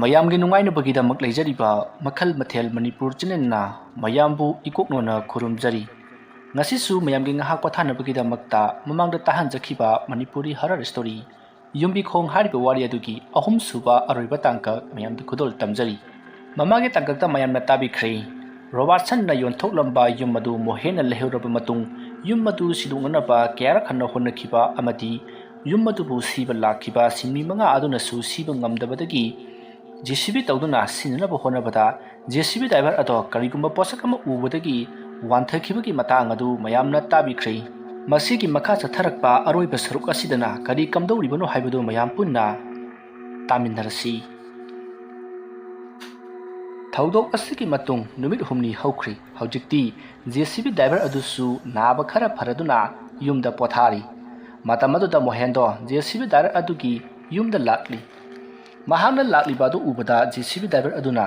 ꯃꯌꯥꯝꯒꯤ ꯅꯨꯡꯉꯥꯏꯅꯕꯒꯤꯗꯃꯛ ꯂꯩꯖꯔꯤꯕ ꯃꯈꯜ ꯃꯊꯦꯜ ꯃꯅꯤꯄꯨꯔ ꯆꯦꯅꯦꯜꯅ ꯃꯌꯥꯝꯕꯨ ꯏꯀꯣꯛꯅꯣꯅ ꯈꯨꯔꯨꯝꯖꯔꯤ ꯉꯁꯤꯁꯨ ꯃꯌꯥꯝꯒꯤ ꯉꯥꯏꯍꯥꯛ ꯄꯣꯊꯥꯅꯕꯒꯤꯗꯃꯛꯇ ꯃꯃꯥꯡꯗ ꯇꯥꯍꯟꯖꯈꯤꯕ ꯃꯅꯤꯄꯨꯔꯤ ꯍꯔꯔ ꯁ꯭ꯇꯣꯔꯤ ꯌꯨꯝꯕꯤꯈꯣꯡ ꯍꯥꯏꯔꯤꯕ ꯋꯥꯔꯤ ꯑꯗꯨꯒꯤ ꯑꯍꯨꯝꯁꯨꯕ ꯑꯔꯣꯏꯕ ꯇꯥꯡꯀꯛ ꯃꯌꯥꯝꯗ ꯈꯨꯗꯣꯜ ꯇꯝꯖꯔꯤ ꯃꯃꯥꯡꯒꯤ ꯇꯥꯡꯀꯛꯇ ꯃꯌꯥꯝꯅ ꯇꯥꯕꯤꯈ꯭ꯔꯦ ꯔꯣꯕꯥꯔꯠꯁꯟꯅ ꯌꯣꯟꯊꯣꯛꯂꯝꯕ ꯌꯨꯝ ꯑꯗꯨ ꯃꯣꯍꯦꯟꯅ ꯂꯩꯍꯧꯔꯕ ꯃꯇꯨꯡ ꯌꯨꯝ ꯑꯗꯨ ꯁꯤꯗꯣꯛꯅꯅꯕ ꯀꯌꯥꯔꯛ ꯍꯟꯅ ꯍꯣꯠꯅꯈꯤꯕ ꯑꯃꯗꯤ ꯌꯨꯝ ꯑꯗꯨꯕꯨ ꯁꯤꯕ ꯂꯥꯛꯈꯤꯕ ꯁꯤꯟꯃꯤ ꯃꯉꯥ ꯑꯗꯨꯅꯁꯨ ꯁꯤꯕ ꯉꯝꯗꯕꯗꯒꯤ JCB ꯇꯧꯗꯨꯅ ꯁꯤꯟꯅꯅꯕ ꯍꯣꯠꯅꯕꯗ JCB ꯗ꯭राꯏꯚꯔ ꯑꯗꯣ ꯀꯔꯤꯒꯨꯝꯕ ꯄꯣꯠꯁꯛ ꯑꯃ ꯎꯕꯗꯒꯤ ꯋꯥꯟꯊꯈꯤꯕꯒꯤ ꯃꯇꯥꯡ ꯑꯗꯨ ꯃꯌꯥꯝꯅ ꯇꯥꯕꯤꯈ꯭ꯔꯦ ꯃꯁꯤꯒꯤ ꯃꯈꯥ ꯆꯠꯊꯔꯛꯄ ꯑꯔꯣꯏꯕ ꯁꯔꯨꯛ ꯑꯁꯤꯗꯅ ꯀꯔꯤ ꯀꯝꯗꯧꯔꯤꯕꯅꯣ ꯍꯥꯏꯕꯗꯨ ꯃꯌꯥꯝ ꯄꯨꯟꯅ ꯇꯥꯃꯤꯟꯅꯔꯁꯤ ꯊꯧꯗꯣꯛ ꯑꯁꯤꯒꯤ ꯃꯇꯨꯡ ꯅꯨꯃꯤꯠ ꯍꯨꯝꯅꯤ ꯍꯧꯈ꯭ꯔꯦ ꯍꯧꯖꯤꯛꯇꯤ JCB ꯗ꯭राꯏꯚꯔ ꯑꯗꯨꯁꯨ ꯅꯥꯕ ꯈꯔ ꯐꯔꯗꯨꯅ ꯌꯨꯝꯗ ꯄꯣꯊꯥꯔꯤ ꯃꯇꯝ ꯑꯗꯨꯗ ꯃꯣꯍꯦꯟꯗꯣ JCB ꯗ꯭राꯏꯚꯔ ꯑꯗꯨꯒꯤ ꯌꯨꯝꯗ ꯂꯥꯛꯂꯤ ꯃꯍꯥꯛꯅ ꯂꯥꯛꯂꯤꯕ ꯑꯗꯨ ꯎꯕꯗ JCB ꯗ꯭राꯏꯚꯔ ꯑꯗꯨꯅ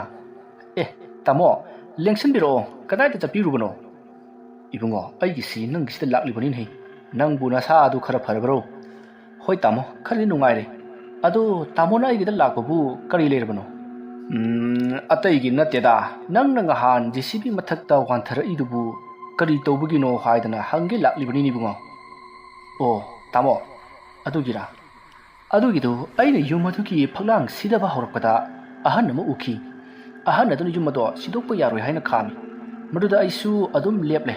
ꯇꯥꯃꯣ ꯂꯦꯡꯁꯤꯟꯕꯤꯔꯛꯑꯣ ꯀꯗꯥꯏꯗ ꯆꯠꯄꯤꯔꯨꯕꯅꯣ ꯏꯕꯨꯡꯉꯣ ꯑꯩꯒꯤꯁꯤ ꯅꯪꯒꯤꯁꯤꯗ ꯂꯥꯛꯂꯤꯕꯅꯤꯅꯦ ꯅꯪꯕꯨ ꯅꯁꯥ ꯑꯗꯨ ꯈꯔ ꯐꯔꯕ꯭ꯔꯣ ꯍꯣꯏ ꯇꯥꯃꯣ ꯈꯔꯗꯤ ꯅꯨꯡꯉꯥꯏꯔꯦ ꯑꯗꯣ ꯇꯥꯃꯣꯅ ꯑꯩꯒꯤꯗ ꯂꯥꯛꯄꯕꯨ ꯀꯔꯤ ꯂꯩꯔꯕꯅꯣ ꯑꯇꯩꯒꯤ ꯅꯠꯇꯦꯗ ꯅꯪꯅ ꯉꯍꯥꯟ JCB ꯃꯊꯛꯇ ꯋꯥꯟꯊꯔꯛꯏꯗꯨꯕꯨ ꯀꯔꯤ ꯇꯧꯕꯒꯤꯅꯣ ꯍꯥꯏꯗꯅ ꯍꯪꯒꯦ ꯂꯥꯛꯂꯤꯕꯅꯤꯅꯦ ꯏꯕꯨꯡꯉꯣ ꯑꯣ ꯇꯥꯃꯣ ꯑꯗꯨꯒꯤꯔꯥ ꯑꯗꯨꯒꯤꯗꯨ ꯑꯩꯅ ꯌꯨꯝ ꯑꯗꯨꯒꯤ ꯐꯛꯂꯥꯡ ꯁꯤꯗꯕ ꯍꯧꯔꯛꯄꯗ ꯑꯍꯟ ꯑꯃ ꯎꯈꯤ ꯑꯍꯟ ꯑꯗꯨꯅ ꯌꯨꯝ ꯑꯗꯣ ꯁꯤꯗꯣꯛꯄ ꯌꯥꯔꯣꯏ ꯍꯥꯏꯅ ꯈꯥꯝꯃꯤ ꯃꯗꯨꯗ ꯑꯩꯁꯨ ꯑꯗꯨꯝ ꯂꯦꯞꯂꯦ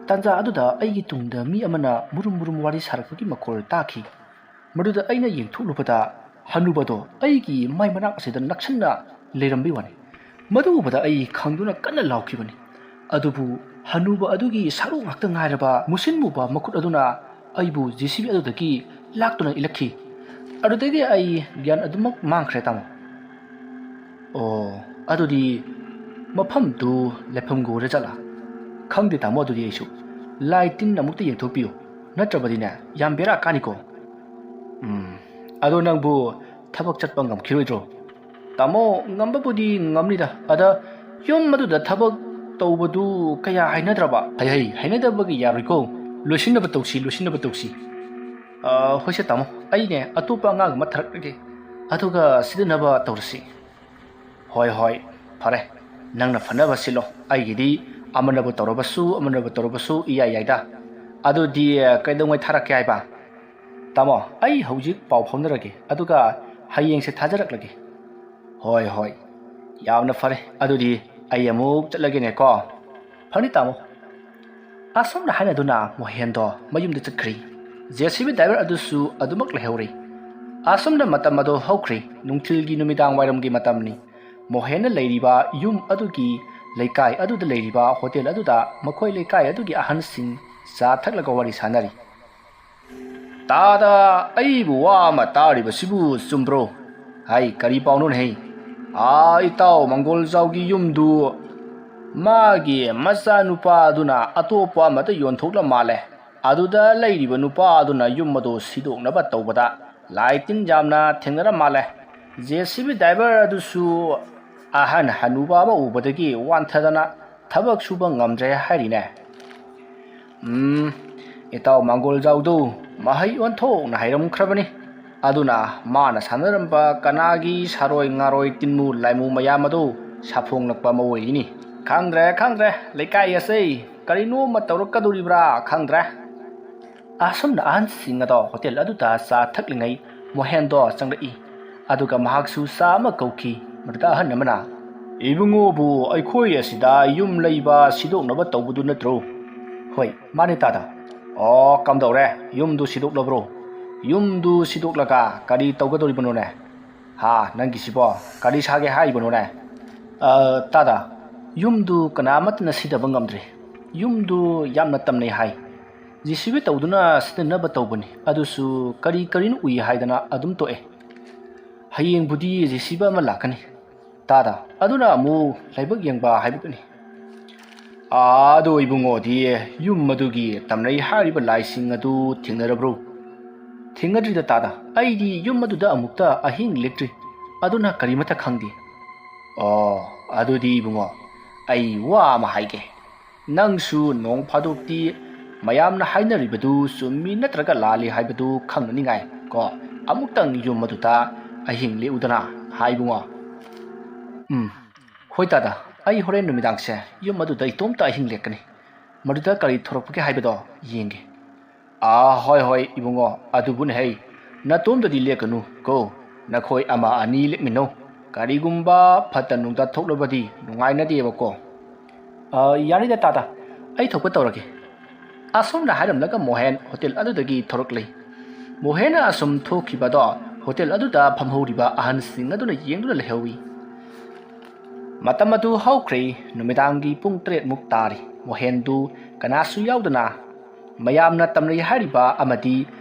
ꯇꯥꯟꯖꯥ ꯑꯗꯨꯗ ꯑꯩꯒꯤ ꯇꯨꯡꯗ ꯃꯤ ꯑꯃꯅ ꯃꯨꯔꯨꯝ ꯃꯨꯔꯨꯝ ꯋꯥꯔꯤ ꯁꯥꯔꯛꯄꯒꯤ ꯃꯈꯣꯜ ꯇꯥꯈꯤ ꯃꯗꯨꯗ ꯑꯩꯅ ꯌꯦꯡꯊꯣꯛꯂꯨꯕꯗ ꯍꯅꯨꯕꯗꯣ ꯑꯩꯒꯤ ꯃꯥꯏ ꯃꯅꯥꯛ ꯑꯁꯤꯗ ꯅꯛꯁꯟꯅ ꯂꯩꯔꯝꯕꯩ ꯋꯥꯅꯤ ꯃꯗꯨ ꯎꯕꯗ ꯑꯩ ꯈꯪꯗꯨꯅ ꯀꯟꯅ ꯂꯥꯎꯈꯤꯕꯅꯤ ꯑꯗꯨꯕꯨ ꯍꯅꯨꯕ ꯑꯗꯨꯒꯤ ꯁꯔꯨ ꯉꯥꯛꯇ ꯉꯥꯏꯔꯕ ꯃꯨꯁꯤꯟ ꯃꯨꯕ ꯃꯈꯨꯠ ꯑꯗꯨꯅ ꯑꯩꯕꯨ JCB ꯑꯗꯨꯗꯒꯤ ꯂꯥꯛꯇꯨꯅ ꯏꯜꯂꯛꯈꯤ ꯑꯗꯨꯗꯒꯤ ꯑꯩ ꯒ꯭ꯌꯥꯟ ꯑꯗꯨꯃꯛ ꯃꯥꯡꯈ꯭ꯔꯦ ꯇꯥꯃꯣ ꯑꯣ ꯑꯗꯨꯗꯤ ꯃꯐꯝꯗꯨ ꯂꯩꯐꯝꯒ ꯑꯣꯏꯔꯖꯥꯠꯂꯥ ꯈꯪꯗꯦ ꯇꯥꯃꯣ ꯑꯗꯨꯗꯤ ꯑꯩꯁꯨ ꯂꯥꯏ ꯇꯤꯟ ꯑꯃꯨꯛꯇ ꯌꯦꯡꯊꯣꯛꯄꯤꯌꯨ ꯅꯠꯇ꯭ꯔꯕꯗꯤꯅꯦ ꯌꯥꯝ ꯕꯦꯔꯥ ꯀꯥꯅꯤꯀꯣ ꯑꯗꯣ ꯅꯪꯕꯨ ꯊꯕꯛ ꯆꯠꯄ ꯉꯝꯈꯤꯔꯣꯏꯗ꯭ꯔꯣ ꯇꯥꯃꯣ ꯉꯝꯕꯕꯨꯗꯤ ꯉꯝꯅꯤꯗ ꯑꯗ ꯌꯨꯝ ꯑꯗꯨꯗ ꯊꯕꯛ ꯇꯧꯕꯗꯨ ꯀꯌా ꯍꯩꯅꯗ꯭ꯔꯕ ꯍꯩꯅꯗꯕꯒꯤ ꯌꯥꯔꯣꯏꯀꯣ ꯂꯣꯏꯁꯤꯟꯅꯕ ꯇꯧꯁꯤ ꯍꯣꯏꯁꯦ ꯇꯥꯃꯣ ꯑꯩꯅꯦ ꯑꯇꯣꯞꯄ ꯑꯉꯥꯡ ꯑꯃ ꯊꯥꯔꯛꯂꯒꯦ ꯑꯗꯨꯒ ꯁꯤꯗꯅꯕ ꯇꯧꯔꯁꯤ ꯍꯣꯏ ꯐꯔꯦ ꯅꯪꯅ ꯐꯅꯕ ꯁꯤꯜꯂꯣ ꯑꯩꯒꯤꯗꯤ ꯑꯃꯅꯕꯨ ꯇꯧꯔꯕꯁꯨ ꯏꯌꯥ ꯌꯥꯏꯗ ꯑꯗꯨꯗꯤ ꯀꯩꯗꯧꯉꯩ ꯊꯥꯔꯛꯀꯦ ꯍꯥꯏꯕ ꯇꯥꯃꯣ ꯑꯩ ꯍꯧꯖꯤꯛ ꯄꯥꯎ ꯐꯥꯎꯅꯔꯒꯦ ꯑꯗꯨꯒ ꯍꯌꯦꯡꯁꯦ ꯊꯥꯖꯔꯛꯂꯒꯦ ꯍꯣꯏ ꯌꯥꯝꯅ ꯐꯔꯦ ꯑꯗꯨꯗꯤ ꯑꯩ ꯑꯃꯨꯛ ꯆꯠꯂꯒꯦꯅꯦꯀꯣ ꯐꯅꯤ ꯇꯥꯃꯣ ꯑꯁꯨꯝꯅ ꯍꯥꯏꯅꯗꯨꯅ ꯃꯣꯍꯦꯟꯗꯣ ꯃꯌꯨꯝꯗ ꯆꯠꯈ꯭ꯔꯤ JCB ꯗ꯭राꯏꯚꯔ ꯑꯗꯨꯁꯨ ꯑꯗꯨꯃꯛ ꯂꯩꯍꯧꯔꯤ ꯑꯁꯨꯝꯅ ꯃꯇꯝ ꯑꯗꯨ ꯍꯧꯈ꯭ꯔꯤ ꯅꯨꯡꯊꯤꯜꯒꯤ ꯅꯨꯃꯤꯗꯥꯡ ꯋꯥꯏꯔꯝꯒꯤ ꯃꯇꯝꯅꯤ ꯃꯣꯍꯦꯟꯅ ꯂꯩꯔꯤꯕ ꯌꯨꯝ ꯑꯗꯨꯒꯤ ꯂꯩꯀꯥꯏ ꯑꯗꯨꯗ ꯂꯩꯔꯤꯕ ꯍꯣꯇꯦꯜ ꯑꯗꯨꯗ ꯃꯈꯣꯏ ꯂꯩꯀꯥꯏ ꯑꯗꯨꯒꯤ ꯑꯍꯟꯁꯤꯡ ꯆꯥ ꯊꯛꯂꯒ ꯋꯥꯔꯤ ꯁꯥꯟꯅꯔꯤ ꯇꯥꯗ ꯑꯩꯕꯨ ꯋꯥ ꯑꯃ ꯇꯥꯔꯤꯕꯁꯤꯕꯨ ꯆꯨꯝꯕ꯭ꯔꯣ ꯀꯔꯤ ꯄꯥꯎꯅꯣꯅꯦ ꯏꯇꯥꯎ ꯃꯪꯒꯣꯜꯖꯥꯎꯒꯤ ꯌꯨꯝꯗꯨ ꯃꯥꯒꯤ ꯃꯆꯥꯅꯨꯄꯥ ꯑꯗꯨꯅ ꯑꯇꯣꯞꯄ ꯑꯃꯗ ꯌꯣꯟꯊꯣꯛꯂ ꯃꯥꯜꯂꯦ ꯑꯗꯨꯗ ꯂꯩꯔꯤꯕ ꯅꯨꯄꯥ ꯑꯗꯨꯅ ꯌꯨꯝ ꯑꯗꯨ ꯁꯤꯗꯣꯛꯅꯕ ꯇꯧꯕꯗ ꯂꯥꯏ ꯇꯤꯟ ꯌꯥꯝꯅ ꯊꯦꯡꯅꯔ ꯃꯥꯜꯂꯦ JCB ꯗ꯭राꯏꯚꯔ ꯑꯗꯨꯁꯨ ꯑꯍꯟ ꯍꯅꯨꯕ ꯑꯃ ꯎꯕꯗꯒꯤ ꯋꯥꯟꯊꯗꯅ ꯊꯕꯛ ꯁꯨꯕ ꯉꯝꯗ꯭ꯔꯦ ꯍꯥꯏꯔꯤꯅꯦ ꯏꯇꯥꯎ ꯃꯪꯒꯣꯜꯖꯥꯎꯗꯨ ꯃꯍꯩ ꯑꯣꯟꯊꯣꯛꯅ ꯍꯩꯔꯝꯈ꯭ꯔꯕꯅꯤ ꯑꯗꯨꯅ ꯃꯥꯅ ꯁꯥꯟꯅꯔꯝꯕ ꯀꯅꯥꯒꯤ ꯁꯥꯔꯣꯏ ꯉꯥꯔꯣꯏ ꯇꯤꯟꯃꯨ ꯂꯥꯏꯃꯨ ꯃꯌꯥꯝ ꯑꯗꯨ ꯁꯥꯐꯣꯡꯂꯛꯄ ꯑꯃ ꯑꯣꯏꯔꯤꯅꯤ ꯈꯪꯗ꯭ꯔꯦ ꯂꯩꯀꯥꯏ ꯑꯁꯤ ꯀꯔꯤꯅꯣꯃ ꯇꯧꯔꯛꯀꯗꯧꯔꯤꯕ꯭ꯔꯥ ꯈꯪꯗ꯭ꯔꯦ ꯑꯁꯨꯝꯅ ꯑꯍꯟꯁꯤꯡ ꯑꯗꯣ ꯍꯣꯇꯦꯜ ꯑꯗꯨꯗ ꯆꯥ ꯊꯛꯂꯤꯉꯩ ꯃꯣꯍꯦꯟꯗꯣ ꯆꯪꯂꯛꯏ ꯑꯗꯨꯒ ꯃꯍꯥꯛꯁꯨ ꯆꯥ ꯑꯃ ꯀꯧꯈꯤ ꯃꯗꯨꯗ ꯑꯍꯟ ꯑꯃꯅ ꯏꯕꯨꯡꯉꯣꯕꯨ ꯑꯩꯈꯣꯏ ꯑꯁꯤꯗ ꯌꯨꯝ ꯂꯩꯕ ꯁꯤꯗꯣꯛꯅꯕ ꯇꯧꯕꯗꯨ ꯅꯠꯇ꯭ꯔꯣ ꯍꯣꯏ ꯃꯥꯅꯦ ꯇꯥꯗ ꯀꯝꯗꯧꯔꯦ ꯌꯨꯝꯗꯨ ꯁꯤꯗꯣꯛꯂꯕ꯭ꯔꯣ ꯌꯨꯝꯗꯨ ꯁꯤꯗꯣꯛꯂꯒ ꯀꯔꯤ ꯇꯧꯒꯗꯧꯔꯤꯕꯅꯣꯅꯦ ꯅꯪꯒꯤꯁꯤꯕꯣ ꯀꯔꯤ ꯁꯥꯒꯦ ꯍꯥꯏꯔꯤꯕꯅꯣꯅꯦ ꯇꯥꯗ ꯌꯨꯝꯗꯨ ꯀꯅꯥꯃꯠꯇꯅ ꯁꯤꯗꯕ ꯉꯝꯗ꯭ꯔꯤ ꯌꯨꯝꯗꯨ ꯌꯥꯝꯅ ꯇꯝꯅꯩ ꯍꯥꯏ JCB ꯇꯧꯗꯨꯅ ꯁꯤꯗꯅꯕ ꯇꯧꯕꯅꯤ ꯑꯗꯨꯁꯨ ꯀꯔꯤꯅꯣ ꯎꯏ ꯍꯥꯏꯗꯅ ꯑꯗꯨꯝ ꯇꯣꯛꯑꯦ ꯍꯌꯦꯡꯕꯨꯗꯤ JCB ꯑꯃ ꯂꯥꯛꯀꯅꯤ ꯇꯥꯗ ꯑꯗꯨꯅ ꯑꯃꯨꯛ ꯂꯥꯏꯕꯛ ꯌꯦꯡꯕ ꯍꯥꯏꯕꯗꯨꯅꯤ ꯑꯗꯣ ꯏꯕꯨꯡꯉꯣꯗꯤ ꯌꯨꯝ ꯑꯗꯨꯒꯤ ꯇꯝꯅꯩ ꯍꯥꯏꯔꯤꯕ ꯂꯥꯏꯁꯤꯡ ꯑꯗꯨ ꯊꯦꯡꯅꯔꯕ꯭ꯔꯣ ꯊꯦꯡꯅꯗ꯭ꯔꯤꯗ ꯇꯥꯗ ꯑꯩꯗꯤ ꯌꯨꯝ ꯑꯗꯨꯗ ꯑꯃꯨꯛꯇ ꯑꯍꯤꯡ ꯂꯦꯛꯇ꯭ꯔꯤ ꯑꯗꯨꯅ ꯀꯔꯤꯃꯠꯇ ꯈꯪꯗꯦ ꯑꯗꯨꯗꯤ ꯏꯕꯨꯡꯉꯣ ꯑꯩ ꯋꯥ ꯑꯃ ꯍꯥꯏꯒꯦ ꯅꯪꯁꯨ ꯅꯣꯡ ꯐꯥꯗꯣꯛꯇꯤ ꯃꯌꯥꯝꯅ ꯍꯥꯏꯅꯔꯤꯕꯗꯨ ꯆꯨꯝꯃꯤ ꯅꯠꯇ꯭ꯔꯒ ꯂꯥꯜꯂꯤ ꯍꯥꯏꯕꯗꯨ ꯈꯪꯅꯅꯤꯡꯉꯥꯏ ꯑꯃꯨꯛꯇꯪ ꯌꯨꯝ ꯑꯗꯨꯗ ꯑꯍꯤꯡ ꯂꯦꯛꯎꯗꯅ ꯏꯕꯨꯡꯉꯣ ꯍꯣꯏ ꯇꯥꯗ ꯑꯩ ꯍꯣꯔꯦꯟ ꯅꯨꯃꯤꯗꯥꯡꯁꯦ ꯌꯨꯝ ꯑꯗꯨꯗ ꯏꯇꯣꯝꯇ ꯑꯍꯤꯡ ꯂꯦꯛꯀꯅꯤ ꯃꯗꯨꯗ ꯀꯔꯤ ꯊꯣꯔꯛꯄꯒꯦ ꯍꯥꯏꯕꯗꯣ ꯌꯦꯡꯒꯦ ꯍꯣꯏ ꯍꯣꯏ ꯏꯕꯨꯡꯉꯣ ꯑꯗꯨꯕꯨꯅꯦ ꯍꯩ ꯅꯇꯣꯝꯗꯗꯤ ꯂꯦꯛꯀꯅꯨ ꯀꯣ ꯅꯈꯣꯏ ꯑꯃ ꯑꯅꯤ ꯂꯦꯛꯃꯤꯟꯅꯧ ꯀꯔꯤꯒꯨꯝꯕ ꯐꯠꯇ ꯅꯨꯡꯗ ꯊꯣꯛꯂꯕꯗꯤ ꯅꯨꯡꯉꯥꯏꯅꯗꯦꯕꯀꯣ ꯌꯥꯔꯤꯗ ꯇꯥꯗ ꯑꯩ ꯊꯣꯛꯄ ꯇꯧꯔꯒꯦ ꯑꯁꯣꯝꯅ ꯍꯥꯏꯔꯝꯂꯒ ꯃꯣꯍꯦꯟ ꯍꯣꯇꯦꯜ ꯑꯗꯨꯗꯒꯤ ꯊꯣꯔꯛꯂꯤ ꯃꯣꯍꯦꯟꯅ ꯑꯁꯨꯝ ꯊꯣꯛꯈꯤꯕꯗꯣ ꯍꯣꯇꯦꯜ ꯑꯗꯨꯗ ꯐꯝꯍꯧꯔꯤꯕ ꯑꯍꯟꯁꯤꯡ ꯑꯗꯨꯅ ꯌꯦꯡꯗꯨꯅ ꯂꯩꯍꯧꯏ ꯃꯇꯝ ꯑꯗꯨ ꯍꯧꯈ꯭ꯔꯦ ꯅꯨꯃꯤꯗꯥꯡꯒꯤ ꯄꯨꯡ 7 ꯇꯥꯔꯤ ꯃꯣꯍꯦꯟꯗꯨ ꯀꯅꯥꯁꯨ ꯌꯥꯎꯗꯅ ꯃꯌꯥꯝꯅ ꯇꯝꯅꯩ ꯍꯥꯏꯔꯤꯕ ꯑꯃꯗꯤ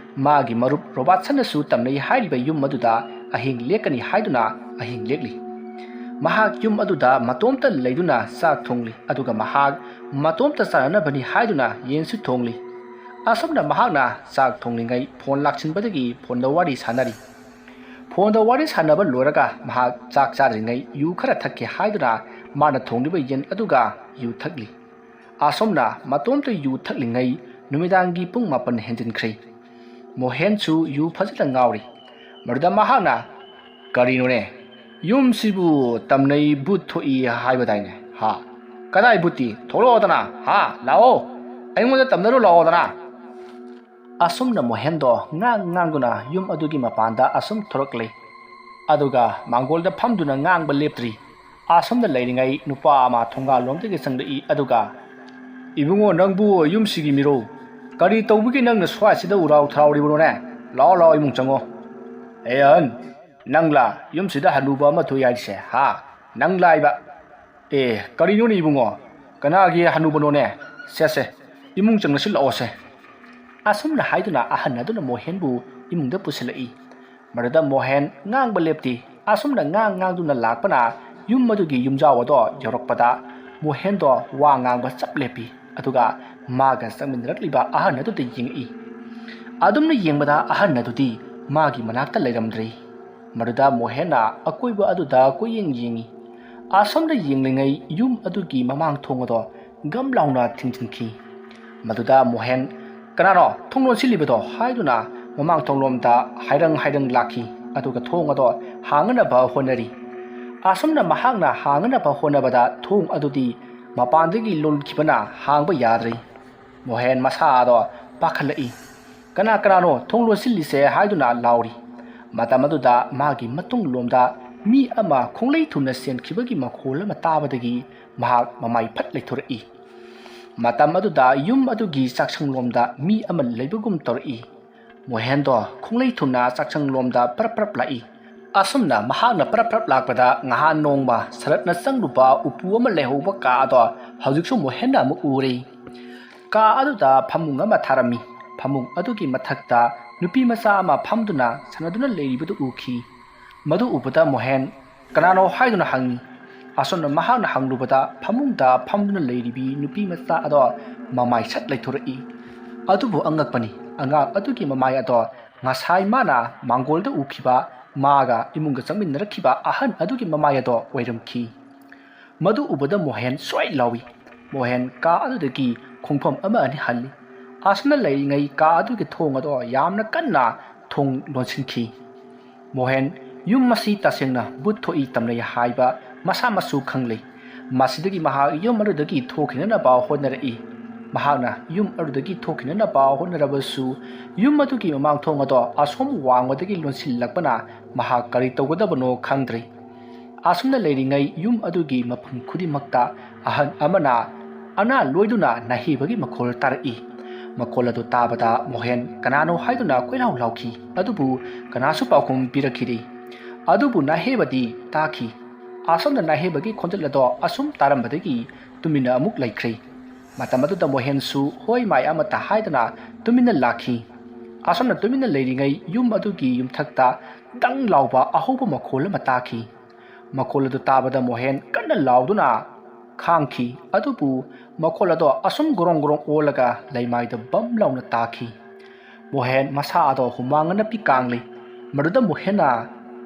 ꯃꯥꯒꯤ ꯃꯔꯨꯞ ꯔꯣꯕꯥꯠꯁꯟꯅꯁꯨ ꯇꯝꯅꯩ ꯍꯥꯏꯔꯤꯕ ꯌꯨꯝ ꯑꯗꯨꯗ ꯑꯍꯤꯡ ꯂꯦꯛꯀꯅꯤ ꯍꯥꯏꯗꯨꯅ ꯑꯍꯤꯡ ꯂꯦꯛꯂꯤ ꯃꯍꯥꯛ ꯌꯨꯝ ꯑꯗꯨꯗ ꯃꯇꯣꯝꯇ ꯂꯩꯗꯨꯅ ꯆꯥꯛ ꯊꯣꯡꯂꯤ ꯑꯗꯨꯒ ꯃꯍꯥꯛ ꯃꯇꯣꯝꯇ ꯆꯥꯅꯅꯕꯅꯤ ꯍꯥꯏꯗꯨꯅ ꯌꯦꯟꯁꯨ ꯊꯣꯡꯂꯤ ꯑꯁꯨꯝꯅ ꯃꯍꯥꯛꯅ ꯆꯥꯛ ꯊꯣꯡꯂꯤꯉꯩ ꯐꯣꯟ ꯂꯥꯛꯁꯤꯟꯕꯗꯒꯤ ꯐꯣꯟꯗ ꯋꯥꯔꯤ ꯁꯥꯟꯅꯔꯤ ꯐꯣꯟꯗ ꯋꯥꯔꯤ ꯁꯥꯟꯅꯕ ꯂꯣꯏꯔꯒ ꯃꯍꯥꯛ ꯆꯥꯛ ꯆꯥꯗ꯭ꯔꯤꯉꯩ ꯌꯨ ꯈꯔ ꯊꯛꯀꯦ ꯍꯥꯏꯗꯨꯅ ꯃꯥꯅ ꯊꯣꯡꯂꯤꯕ ꯌꯦꯟ ꯑꯗꯨꯒ ꯌꯨ ꯊꯛꯂꯤ ꯑꯁꯣꯝꯅ ꯃꯇꯣꯝꯇ ꯌꯨ ꯊꯛꯂꯤꯉꯩ ꯅꯨꯃꯤꯗꯥꯡꯒꯤ ꯄꯨꯡ 9 ꯍꯦꯟꯖꯤꯟꯈ꯭ꯔꯦ ꯃꯣꯍꯦꯟꯁꯨ ꯌꯨ ꯐꯖꯅ ꯉꯥꯎꯔꯤ ꯃꯗꯨꯗ ꯃꯍꯥꯛꯅ ꯀꯔꯤꯅꯣꯅꯦ ꯌꯨꯝꯁꯤꯕꯨ ꯇꯝꯅꯩ ꯕꯨꯠ ꯊꯣꯛꯏ ꯍꯥꯏꯕꯗꯥꯏꯅꯦ ꯀꯗꯥꯏ ꯕꯨꯠꯇꯤ ꯊꯣꯛꯂꯛꯑꯣꯗꯅ ꯂꯥꯛꯑꯣ ꯑꯩꯉꯣꯟꯗ ꯇꯝꯅꯔꯨ ꯂꯥꯛꯑꯣꯗꯅ ꯑꯁꯨꯝꯅ ꯃꯣꯍꯦꯟꯗꯣ ꯉꯥꯡꯗꯨꯅ ꯌꯨꯝ ꯑꯗꯨꯒꯤ ꯃꯄꯥꯟꯗ ꯑꯁꯨꯝ ꯊꯣꯔꯛꯂꯤ ꯑꯗꯨꯒ ꯃꯥꯡꯒꯣꯜꯗ ꯐꯝꯗꯨꯅ ꯉꯥꯡꯕ ꯂꯦꯞꯇ꯭ꯔꯤ ꯑꯁꯨꯝꯅ ꯂꯩꯔꯤꯉꯩ ꯅꯨꯄꯥ ꯑꯃ ꯊꯣꯡꯒꯥꯜꯂꯣꯝꯗꯒꯤ ꯆꯪꯂꯛꯏ ꯑꯗꯨꯒ ꯏꯕꯨꯡꯉꯣ ꯅꯪꯕꯨ ꯌꯨꯝꯁꯤꯒꯤ ꯃꯤꯔꯣ ꯀꯔꯤ ꯇꯧꯕꯒꯤ ꯅꯪꯅ ꯁ꯭ꯋꯥꯏꯁꯤꯗ ꯎꯔꯥꯎ ꯊꯔꯥꯎꯔꯤꯕꯅꯣꯅꯦ ꯂꯥꯛꯑꯣ ꯏꯃꯨꯡ ꯆꯪꯉꯣ ꯑꯍꯟ ꯅꯪꯂꯥ ꯌꯨꯝꯁꯤꯗ ꯍꯅꯨꯕ ꯑꯃ ꯊꯣꯛꯏ ꯍꯥꯏꯔꯤꯁꯦ ꯅꯪ ꯂꯥꯏꯕ ꯀꯔꯤꯅꯣꯅꯦ ꯏꯕꯨꯡꯉꯣ ꯀꯅꯥꯒꯤ ꯍꯅꯨꯕꯅꯣꯅꯦ ꯁꯦ ꯏꯃꯨꯡ ꯆꯪꯂꯁꯤ ꯂꯥꯛꯑꯣꯁꯦ ꯑꯁꯨꯝꯅ ꯍꯥꯏꯗꯨꯅ ꯑꯍꯟ ꯑꯗꯨꯅ ꯃꯣꯍꯦꯟꯕꯨ ꯏꯃꯨꯡꯗ ꯄꯨꯁꯤꯜꯂꯛꯏ ꯃꯗꯨꯗ ꯃꯣꯍꯦꯟ ꯉꯥꯡꯕ ꯂꯦꯞꯇꯤ ꯑꯁꯨꯝꯅ ꯉꯥꯡꯗꯨꯅ ꯂꯥꯛꯄꯅ ꯌꯨꯝ ꯑꯗꯨꯒꯤ ꯌꯨꯝꯖꯥꯎ ꯑꯗꯣ ꯌꯧꯔꯛꯄꯗ ꯃꯣꯍꯦꯟꯗꯣ ꯋꯥ ꯉꯥꯡꯕ ꯆꯞ ꯂꯦꯞꯄꯤ ꯑꯗꯨꯒ ꯃꯥꯒ ꯆꯪꯃꯤꯟꯅꯔꯛꯂꯤꯕ ꯑꯍꯟ ꯑꯗꯨꯗ ꯌꯦꯡꯉꯛꯏ ꯑꯗꯨꯝꯅ ꯌꯦꯡꯕꯗ ꯑꯍꯟ ꯑꯗꯨꯗꯤ ꯃꯥꯒꯤ ꯃꯅꯥꯛꯇ ꯂꯩꯔꯝꯗ꯭ꯔꯤ ꯃꯗꯨꯗ ꯃꯣꯍꯦꯟꯅ ꯑꯀꯣꯏꯕ ꯑꯗꯨꯗ ꯀꯣꯏꯌꯦꯡ ꯌꯦꯡꯉꯤ ꯑꯁꯣꯝꯗ ꯌꯦꯡꯂꯤꯉꯩ ꯌꯨꯝ ꯑꯗꯨꯒꯤ ꯃꯃꯥꯡ ꯊꯣꯡ ꯑꯗꯣ ꯒꯝ ꯂꯥꯎꯅ ꯊꯤꯡꯖꯤꯟꯈꯤ ꯃꯗꯨꯗ ꯃꯣꯍꯦꯟ ꯀꯅꯥꯅꯣ ꯊꯣꯡ ꯂꯣꯟꯁꯤꯜꯂꯤꯕꯗꯣ ꯍꯥꯏꯗꯨꯅ ꯃꯃꯥꯡ ꯊꯣꯡꯂꯣꯝꯗ ꯍꯥꯏꯔꯪ ꯂꯥꯛꯈꯤ ꯑꯗꯨꯒ ꯊꯣꯡ ꯑꯗꯣ ꯍꯥꯡꯅꯅꯕ ꯍꯣꯠꯅꯔꯤ ꯑꯁꯨꯝꯅ ꯃꯍꯥꯛꯅ ꯍꯥꯡꯅꯅꯕ ꯍꯣꯠꯅꯕꯗ ꯊꯣꯡ ꯑꯗꯨꯗꯤ ꯃꯄꯥꯟꯗꯒꯤ ꯂꯣꯟꯈꯤꯕꯅ ꯍꯥꯡꯕ ꯌꯥꯗ꯭ꯔꯤ ꯃꯣꯍꯦꯟ ꯃꯁꯥ ꯑꯗꯣ ꯄꯥꯈꯠꯂꯛꯏ ꯀꯅꯥꯅꯣ ꯊꯣꯡ ꯂꯣꯟꯁꯤꯜꯂꯤꯁꯦ ꯍꯥꯏꯗꯨꯅ ꯂꯥꯎꯔꯤ ꯃꯇꯝ ꯑꯗꯨꯗ ꯃꯥꯒꯤ ꯃꯇꯨꯡꯂꯣꯝꯗ ꯃꯤ ꯑꯃ ꯈꯣꯡꯂꯩ ꯊꯨꯅ ꯆꯦꯟꯈꯤꯕꯒꯤ ꯃꯈꯣꯜ ꯑꯃ ꯇꯥꯕꯗꯒꯤ ꯃꯍꯥꯛ ꯃꯃꯥꯏ ꯐꯠ ꯂꯩꯊꯣꯔꯛꯏ ꯃꯇꯝ ꯑꯗꯨꯗ ꯌꯨꯝ ꯑꯗꯨꯒꯤ ꯆꯥꯛꯁꯪꯂꯣꯝꯗ ꯃꯤ ꯑꯃ ꯂꯩꯕꯒꯨꯝ ꯇꯧꯔꯛꯏ ꯃꯣꯍꯦꯟꯗꯣ ꯈꯣꯡꯂꯩ ꯊꯨꯅ ꯆꯥꯛꯁꯪꯂꯣꯝꯗ ꯄꯔꯞ ꯂꯥꯛꯏ ꯑꯁꯨꯝꯅ ꯃꯍꯥꯛꯅ ꯄꯔꯞ ꯂꯥꯛꯄꯗ ꯉꯍꯥꯟ ꯅꯣꯡꯃ ꯁꯔꯠꯅ ꯆꯪꯂꯨꯕ ꯎꯄꯨ ꯑꯃ ꯂꯩꯍꯧꯕ ꯀꯥ ꯑꯗꯣ ꯍꯧꯖꯤꯛꯁꯨ ꯃꯣꯍꯦꯟꯅ ꯑꯃꯨꯛ ꯎꯔꯤ ꯀꯥ ꯑꯗꯨꯗ ꯐꯃꯨꯡ ꯑꯃ ꯊꯥꯔꯝꯃꯤ ꯐꯃꯨꯡ ꯑꯗꯨꯒꯤ ꯃꯊꯛꯇ ꯅꯨꯄꯤ ꯃꯆꯥ ꯑꯃ ꯐꯝꯗꯨꯅ ꯁꯥꯟꯅꯗꯨꯅ ꯂꯩꯔꯤꯕꯗꯨ ꯎꯈꯤ ꯃꯗꯨ ꯎꯕꯗ ꯃꯣꯍꯦꯟ ꯀꯅꯥꯅꯣ ꯍꯥꯏꯗꯨꯅ ꯍꯪꯉꯤ ꯑꯁꯨꯝꯅ ꯃꯍꯥꯛꯅ ꯍꯪꯂꯨꯕꯗ ꯐꯃꯨꯡꯗ ꯐꯝꯗꯨꯅ ꯂꯩꯔꯤꯕꯤ ꯅꯨꯄꯤ ꯃꯆꯥ ꯑꯗꯣ ꯃꯃꯥꯏ ꯁꯠ ꯂꯩꯊꯣꯔꯛꯏ ꯑꯗꯨꯕꯨ ꯑꯉꯛꯄꯅꯤ ꯑꯉꯥꯡ ꯑꯗꯨꯒꯤ ꯃꯃꯥꯏ ꯑꯗꯣ ꯉꯁꯥꯏ ꯃꯥꯅ ꯃꯥꯡꯒꯣꯜꯗ ꯎꯈꯤꯕ ꯃꯥꯒ ꯏꯃꯨꯡꯒ ꯆꯪꯃꯤꯟꯅꯔꯛꯈꯤꯕ ꯑꯍꯟ ꯑꯗꯨꯒꯤ ꯃꯃꯥꯏ ꯑꯗꯣ ꯑꯣꯏꯔꯝꯈꯤ ꯃꯗꯨ ꯎꯕꯗ ꯃꯣꯍꯦꯟ ꯁ꯭ꯋꯥꯏ ꯂꯥꯎꯏ ꯃꯣꯍꯦꯟ ꯀꯥ ꯑꯗꯨꯗꯒꯤ ꯈꯣꯡꯐꯝ ꯑꯃ ꯑꯅꯤ ꯍꯜꯂꯤ ꯑꯁꯨꯝꯅ ꯂꯩꯔꯤꯉꯩ ꯀꯥ ꯑꯗꯨꯒꯤ ꯊꯣꯡ ꯑꯗꯣ ꯌꯥꯝꯅ ꯀꯟꯅ ꯊꯣꯡ ꯂꯣꯟꯁꯤꯟꯈꯤ ꯃꯣꯍꯦꯟ ꯌꯨꯝ ꯑꯁꯤ ꯇꯁꯦꯡꯅ ꯕꯨꯠ ꯊꯣꯛꯏ ꯇꯝꯅꯩ ꯍꯥꯏꯕ ꯃꯁꯥꯃꯛꯁꯨ ꯈꯪꯂꯩ ꯃꯁꯤꯗꯒꯤ ꯃꯍꯥꯛ ꯌꯨꯝ ꯑꯗꯨꯗꯒꯤ ꯊꯣꯛꯈꯤꯅꯅꯕ ꯍꯣꯠꯅꯔꯛꯏ ꯃꯍꯥꯛꯅ ꯌꯨꯝ ꯑꯗꯨꯗꯒꯤ ꯊꯣꯛꯈꯤꯅꯅꯕ ꯍꯣꯠꯅꯔꯕꯁꯨ ꯌꯨꯝ ꯑꯗꯨꯒꯤ ꯃꯃꯥꯡ ꯊꯣꯡ ꯑꯗꯣ ꯑꯁꯣꯝ ꯋꯥꯡꯃꯗꯒꯤ ꯂꯣꯟꯁꯤꯜꯂꯛꯄꯅ ꯃꯍꯥꯛ ꯀꯔꯤ ꯇꯧꯒꯗꯕꯅꯣ ꯈꯪꯗ꯭ꯔꯤ ꯑꯁꯨꯝꯅ ꯂꯩꯔꯤꯉꯩ ꯌꯨꯝ ꯑꯗꯨꯒꯤ ꯃꯐꯝ ꯈꯨꯗꯤꯡꯃꯛꯇ ꯑꯍꯟ ꯑꯃꯅ ꯑꯅꯥ ꯂꯣꯏꯗꯨꯅ ꯅꯥꯍꯦꯕꯒꯤ ꯃꯈꯣꯜ ꯇꯥꯔꯛꯏ ꯃꯈꯣꯜ ꯑꯗꯨ ꯇꯥꯕꯗ ꯃꯣꯍꯦꯟ ꯀꯅꯥꯅꯣ ꯍꯥꯏꯗꯨꯅ ꯀꯣꯏꯂꯥꯎ ꯂꯥꯎꯈꯤ ꯑꯗꯨꯕꯨ ꯀꯅꯥꯁꯨ ꯄꯥꯎꯈꯨꯝ ꯄꯤꯔꯛꯈꯤꯗꯦ ꯑꯗꯨꯕꯨ ꯅꯥꯍꯦꯕꯗꯤ ꯇꯥꯈꯤ ꯑꯁꯣꯝꯅ ꯅꯥꯍꯦꯕꯒꯤ ꯈꯣꯟꯖꯦꯜ ꯑꯗꯣ ꯑꯁꯨꯝ ꯇꯥꯔꯝꯕꯗꯒꯤ ꯇꯨꯃꯤꯟꯅ ꯑꯃꯨꯛ ꯂꯩꯈ꯭ꯔꯦ ꯃꯇꯝ ꯑꯗꯨꯗ ꯃꯣꯍꯦꯟꯁꯨ ꯍꯣꯏ ꯃꯥꯏ ꯑꯃꯠꯇ ꯍꯥꯏꯗꯅ ꯇꯨꯃꯤꯟꯅ ꯂꯥꯛꯈꯤ ꯑꯁꯣꯝꯅ ꯇꯨꯃꯤꯟꯅ ꯂꯩꯔꯤꯉꯩ ꯌꯨꯝ ꯑꯗꯨꯒꯤ ꯌꯨꯝꯊꯛꯇ ꯗꯪ ꯂꯥꯎꯕ ꯑꯍꯧꯕ ꯃꯈꯣꯜ ꯑꯃ ꯇꯥꯈꯤ ꯃꯈꯣꯜ ꯑꯗꯨ ꯇꯥꯕꯗ ꯃꯣꯍꯦꯟ ꯀꯟꯅ ꯂꯥꯎꯗꯨꯅ ꯈꯥꯡꯈꯤ ꯑꯗꯨꯕꯨ ꯃꯈꯣꯜ ꯑꯗꯣ ꯑꯁꯨꯝ ꯒꯣꯔꯣꯡ ꯑꯣꯜꯂꯒ ꯂꯩꯃꯥꯏꯗ ꯕꯝ ꯂꯥꯎꯅ ꯇꯥꯈꯤ ꯃꯣꯍꯦꯟ ꯃꯁꯥ ꯑꯗꯣ ꯍꯨꯃꯥꯡ ꯅꯞꯄꯤ ꯀꯥꯡꯂꯤ ꯃꯗꯨꯗ ꯃꯣꯍꯦꯟꯅ